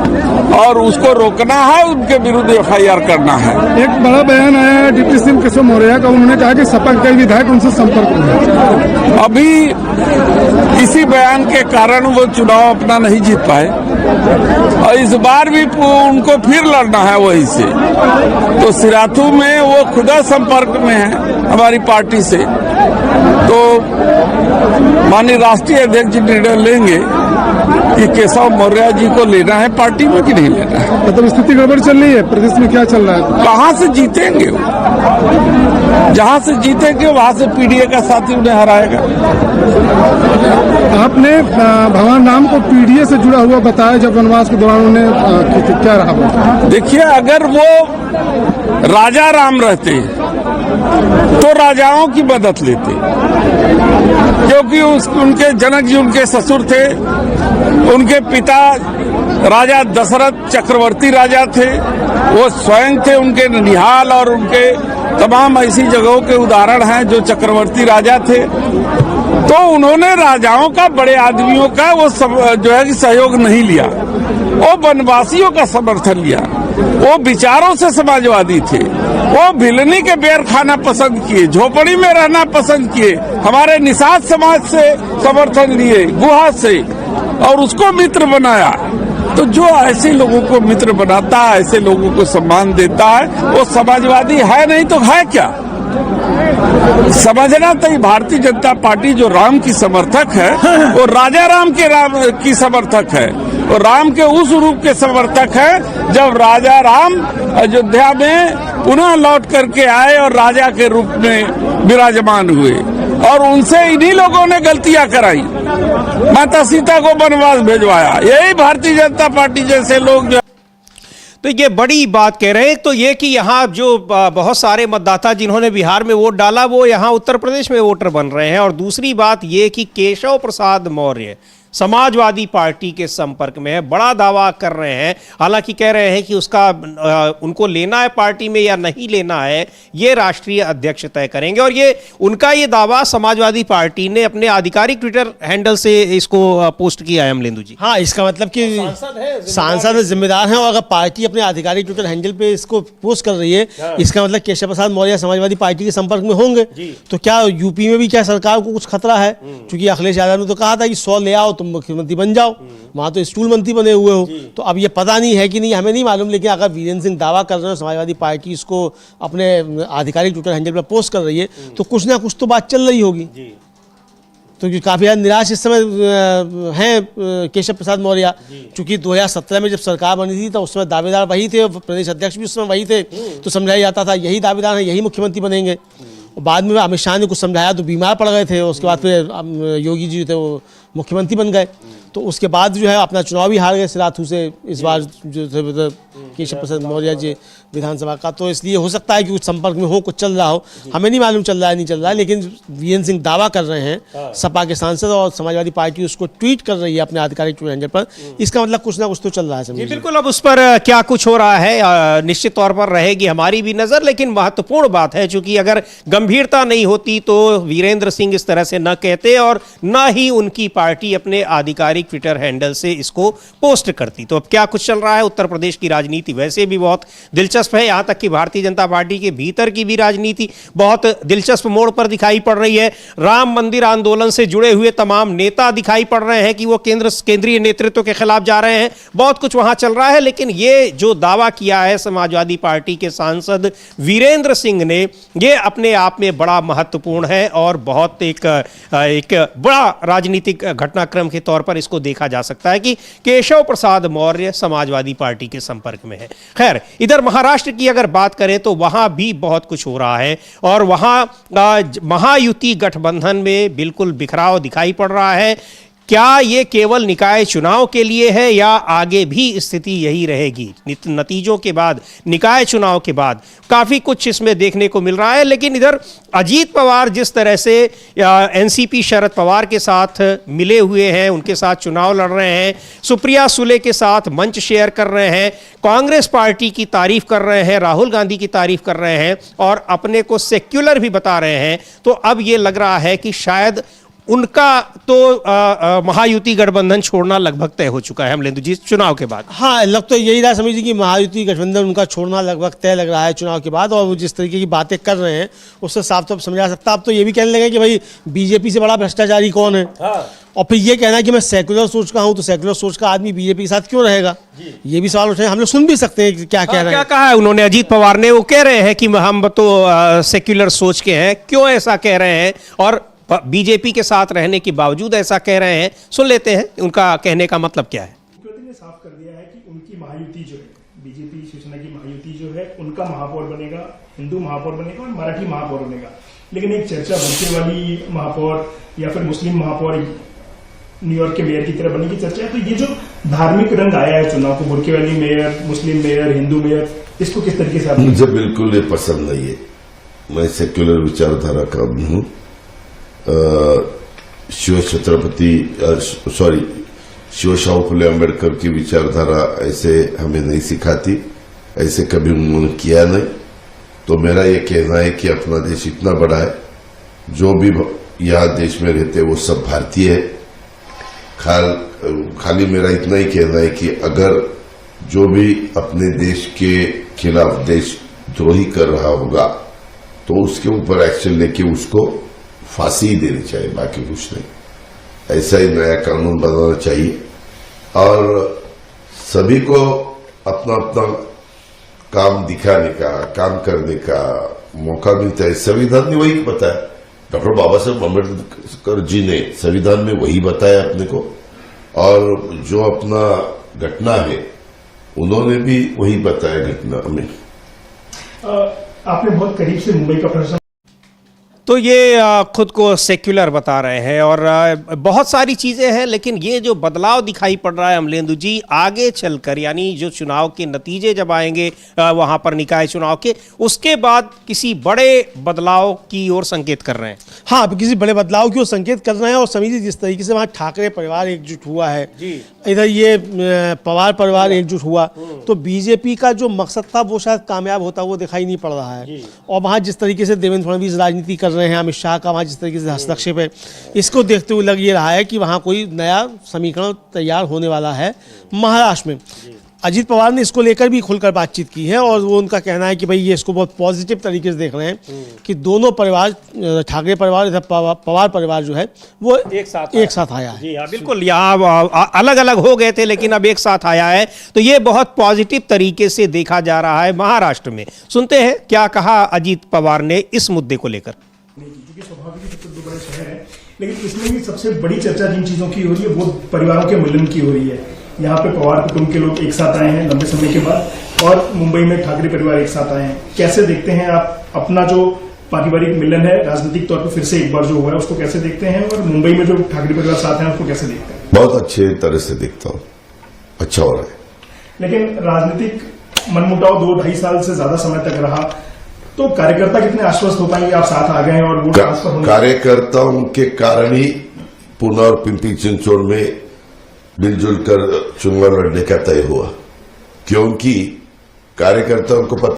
और उसको रोकना है, उनके विरुद्ध FIR करना है। एक बड़ा बयान आया है डिप्टी CM केशव मौर्य का, उन्होंने कहा कि सपा के कई विधायक उनसे संपर्क में। अभी इसी बयान के कारण वो चुनाव अपना नहीं जीत पाए और इस बार भी उनको फिर लड़ना है वहीं से। तो सिराथू में वो खुदा संपर्क में है हमारी पार्टी से। तो माननीय राष्ट्रीय अध्यक्ष जी निर्णय लेंगे कि केशव मौर्य जी को लेना है पार्टी में कि नहीं लेना है। मतलब स्थिति गड़बड़ चल रही है प्रदेश में, क्या चल रहा है? कहाँ से जीतेंगे वो? जहां से जीतेंगे वहां से पीडीए का साथी उन्हें हराएगा। आपने भगवान राम को पीडीए से जुड़ा हुआ बताया जब वनवास के दौरान उन्हें क्या रहा? देखिए, अगर वो राजा राम रहते तो राजाओं की मदद लेते, क्योंकि उनके जनक जी उनके ससुर थे, उनके पिता राजा दशरथ चक्रवर्ती राजा थे, वो स्वयं थे, उनके ननिहाल और उनके तमाम ऐसी जगहों के उदाहरण हैं जो चक्रवर्ती राजा थे। तो उन्होंने राजाओं का, बड़े आदमियों का वो जो है कि सहयोग नहीं लिया, वो वनवासियों का समर्थन लिया। वो विचारों से समाजवादी थे, वो भिलनी के बेर खाना पसंद किए, झोपड़ी में रहना पसंद किए, हमारे निषाद समाज से समर्थन लिए, गुहा से, और उसको मित्र बनाया। तो जो ऐसे लोगों को मित्र बनाता है, ऐसे लोगों को सम्मान देता है, वो समाजवादी है, नहीं तो है क्या? समझना तो भारतीय जनता पार्टी जो राम की समर्थक है वो राजा राम की समर्थक है, और राम के उस रूप के समर्थक है जब राजा राम अयोध्या में पुनः लौट करके आए और राजा के रूप में विराजमान हुए, और उनसे इन्हीं लोगों ने गलतियां कराई, माता सीता को वनवास भेजवाया। यही भारतीय जनता पार्टी जैसे लोग जो तो ये बड़ी बात कह रहे हैं। तो ये कि यहाँ जो बहुत सारे मतदाता जिन्होंने बिहार में वोट डाला वो यहाँ उत्तर प्रदेश में वोटर बन रहे हैं, और दूसरी बात ये कि केशव प्रसाद मौर्य समाजवादी पार्टी के संपर्क में है, बड़ा दावा कर रहे हैं। हालांकि कह रहे हैं कि उसका उनको लेना है पार्टी में या नहीं लेना है ये राष्ट्रीय अध्यक्ष तय करेंगे, और ये उनका ये दावा समाजवादी पार्टी ने अपने आधिकारिक ट्विटर हैंडल से इसको पोस्ट किया है। अमलेंदु जी, हाँ, इसका मतलब कि सांसद जिम्मेदार हैं, और अगर पार्टी अपने आधिकारिक ट्विटर हैंडल पे इसको पोस्ट कर रही है, इसका मतलब केशव प्रसाद मौर्य समाजवादी पार्टी के संपर्क में होंगे। तो क्या यूपी में भी क्या सरकार को कुछ खतरा है? क्योंकि अखिलेश यादव ने तो कहा था कि 100 ले आओ, मुख्यमंत्री बन जाओ, वहां तो स्टूल मंत्री बने हुए हो। तो अब ये पता नहीं है कि नहीं, हमें नहीं मालूम, लेकिन अगर वीरेंद्र सिंह दावा कर रहे हो समाजवादी पार्टी इसको अपने आधिकारिक ट्विटर हैंडल पर पोस्ट कर रही है, तो कुछ ना कुछ तो बात चल रही होगी। तो काफी ज्यादा निराश इस समय हैं केशव प्रसाद मौर्य, चूंकि 2017 में जब सरकार बनी थी तो उस समय दावेदार वही थे, प्रदेश अध्यक्ष भी उस समय वही थे, तो समझाया जाता था यही दावेदार हैं, यही मुख्यमंत्री बनेंगे। और बाद में अमित शाह ने कुछ समझाया तो बीमार पड़ गए थे, उसके बाद फिर योगी जी थे वो मुख्यमंत्री बन गए। तो उसके बाद जो है अपना चुनाव भी हार गए सिराथू से इस बार जो थे केशव प्रसाद मौर्य जी विधानसभा का। तो इसलिए हो सकता है कि कुछ संपर्क में हो, कुछ चल रहा हो, हमें नहीं मालूम चल रहा है नहीं चल रहा है, लेकिन वीरेंद्र सिंह दावा कर रहे हैं, सपा के सांसद, और समाजवादी पार्टी उसको ट्वीट कर रही है अपने आधिकारिक ट्विटर हैंडल पर। इसका मतलब कुछ ना कुछ तो चल रहा है। बिल्कुल, अब उस पर क्या कुछ हो रहा है निश्चित तौर पर रहेगी हमारी भी नजर, लेकिन महत्वपूर्ण बात है चूंकि अगर गंभीरता नहीं होती तो वीरेंद्र सिंह इस तरह से न कहते और न ही उनकी पार्टी अपने आधिकारिक ट्विटर हैंडल से इसको पोस्ट करती। तो अब क्या कुछ चल रहा है? उत्तर प्रदेश की राजनीति वैसे भी बहुत दिलचस्प है, यहां तक कि भारतीय जनता पार्टी के भीतर की भी राजनीति बहुत दिलचस्प मोड़ पर दिखाई पड़ रही है। राम मंदिर आंदोलन से जुड़े हुए तमाम नेता दिखाई पड़ रहे हैं कि वो केंद्रीय नेतृत्व के खिलाफ जा रहे हैं, बहुत कुछ वहां चल रहा है। लेकिन ये जो दावा किया है समाजवादी पार्टी के सांसद वीरेंद्र सिंह ने, ये अपने आप में बड़ा महत्वपूर्ण है और बहुत एक बड़ा राजनीतिक घटनाक्रम के तौर पर इसको देखा जा सकता है कि केशव प्रसाद मौर्य समाजवादी पार्टी के संपर्क में है। खैर, इधर महाराष्ट्र की अगर बात करें तो वहां भी बहुत कुछ हो रहा है और वहां महायुति गठबंधन में बिल्कुल बिखराव दिखाई पड़ रहा है। क्या ये केवल निकाय चुनाव के लिए है या आगे भी स्थिति यही रहेगी? नतीजों के बाद, निकाय चुनाव के बाद काफ़ी कुछ इसमें देखने को मिल रहा है। लेकिन इधर अजीत पवार जिस तरह से एनसीपी शरद पवार के साथ मिले हुए हैं, उनके साथ चुनाव लड़ रहे हैं, सुप्रिया सुले के साथ मंच शेयर कर रहे हैं, कांग्रेस पार्टी की तारीफ कर रहे हैं, राहुल गांधी की तारीफ कर रहे हैं और अपने को सेक्युलर भी बता रहे हैं, तो अब ये लग रहा है कि शायद उनका तो महायुति गठबंधन छोड़ना लगभग तय हो चुका है। अमलेंदु जी, चुनाव के बाद हाँ, लग तो यही रहा समझिए कि महायुति गठबंधन उनका छोड़ना लगभग तय लग रहा है चुनाव के बाद। और वो जिस तरीके की बातें कर रहे हैं उससे साफ तौर पर समझा सकता। अब तो ये भी कहने लगे कि भाई बीजेपी से बड़ा भ्रष्टाचारी कौन है। और फिर ये कहना है कि मैं सेक्युलर सोच का हूं, तो सेक्युलर सोच का आदमी बीजेपी के साथ क्यों रहेगा? ये भी सवाल उठे, हम लोग सुन भी सकते हैं कि क्या कह रहे हैं। क्या कहा है उन्होंने अजीत पवार ने? वो कह रहे हैं कि हम तो सेक्युलर सोच के हैं। क्यों ऐसा कह रहे हैं और बीजेपी के साथ रहने के बावजूद ऐसा कह रहे हैं? सुन लेते हैं उनका कहने का मतलब क्या है। मुख्यमंत्री ने साफ कर दिया है कि उनकी महायुति जो है बीजेपी शिवसेना की महायुति जो है उनका महापौर बनेगा, हिंदू महापौर बनेगा और मराठी महापौर बनेगा। लेकिन एक चर्चा बुरके वाली महापौर या फिर मुस्लिम महापौर न्यूयॉर्क के मेयर की तरह बनने की चर्चा है। तो ये जो धार्मिक रंग आया है चुनाव को, बुरके वाली मेयर, मुस्लिम मेयर, हिंदू मेयर, इसको किस तरीके से आप? मुझे बिल्कुल ये पसंद नहीं है। मैं सेक्युलर विचारधारा का हूँ। शिव शाहू फुले अम्बेडकर की विचारधारा ऐसे हमें नहीं सिखाती, ऐसे कभी उन्होंने किया नहीं। तो मेरा ये कहना है कि अपना देश इतना बड़ा है, जो भी यहाँ देश में रहते हैं वो सब भारतीय है। खाली मेरा इतना ही कहना है कि अगर जो भी अपने देश के खिलाफ देशद्रोही कर रहा होगा तो उसके ऊपर एक्शन लेके उसको फांसी ही देनी चाहिए, बाकी कुछ नहीं। ऐसा ही नया कानून बनाना चाहिए और सभी को अपना अपना काम दिखाने का, काम करने का मौका मिलता है। संविधान ने वही बताया, डॉक्टर बाबा साहब अम्बेडकर जी ने संविधान में वही बताया अपने को, और जो अपना घटना है उन्होंने भी वही बताया घटना में। आपने बहुत करीब से मुंबई का प्रदर्शन, तो ये खुद को सेक्युलर बता रहे हैं और बहुत सारी चीज़ें हैं, लेकिन ये जो बदलाव दिखाई पड़ रहा है अमलेंदु जी आगे चलकर, यानी जो चुनाव के नतीजे जब आएंगे वहाँ पर निकाय चुनाव के, उसके बाद किसी बड़े बदलाव की ओर संकेत कर रहे हैं। हाँ, किसी बड़े बदलाव की ओर संकेत कर रहे हैं। और समझिए जिस तरीके से वहाँ ठाकरे परिवार एकजुट हुआ है, इधर ये पवार परिवार एकजुट हुआ, तो बीजेपी का जो मकसद था वो शायद कामयाब होता वो दिखाई नहीं पड़ रहा है। और वहाँ जिस तरीके से देवेंद्र फडणवीस राजनीति कर रहे हैं, अमित शाह का वहाँ जिस तरीके से हस्तक्षेप है, इसको देखते हुए लग ये रहा है कि वहाँ कोई नया समीकरण तैयार होने वाला है। महाराष्ट्र में अजीत पवार ने इसको लेकर भी खुलकर बातचीत की है और वो उनका कहना है कि भाई ये इसको बहुत पॉजिटिव तरीके से देख रहे हैं कि दोनों परिवार, ठाकरे परिवार, पवार परिवार जो है वो एक साथ आया है। जी हाँ, बिल्कुल। यहाँ अलग अलग हो गए थे लेकिन अब एक साथ आया है, तो ये बहुत पॉजिटिव तरीके से देखा जा रहा है महाराष्ट्र में। सुनते हैं क्या कहा अजीत पवार ने इस मुद्दे को लेकर। क्योंकि स्वाभाविक सबसे दो बड़े शहर है, लेकिन इसमें भी सबसे बड़ी चर्चा जिन चीजों की हो रही है वो परिवारों के मिलन की हो रही है। यहाँ पे पवार कुटुंब के लोग एक साथ आए हैं लंबे समय के बाद, और मुंबई में ठाकरे परिवार एक साथ आए हैं। कैसे देखते हैं आप अपना जो पारिवारिक मिलन है राजनीतिक तौर पर फिर से एक बार जो हुआ है उसको कैसे देखते हैं, और मुंबई में जो ठाकरे परिवार साथ हैं उसको कैसे देखते हैं? बहुत अच्छे तरह से देखता हूँ, अच्छा हो रहा है। लेकिन राजनीतिक मनमुटाव 2-2.5 साल से ज्यादा समय तक रहा, तो कार्यकर्ता कितने आश्वस्त हो पाएंगे आप साथ आ गए हैं और वोट ट्रांसफर होंगे? कार्यकर्ताओं के कारण ही पुणे और पिंपरी चिंचवड़ में मिलजुल कर चुनाव लड़ने का तय हुआ, क्योंकि कार्यकर्ताओं को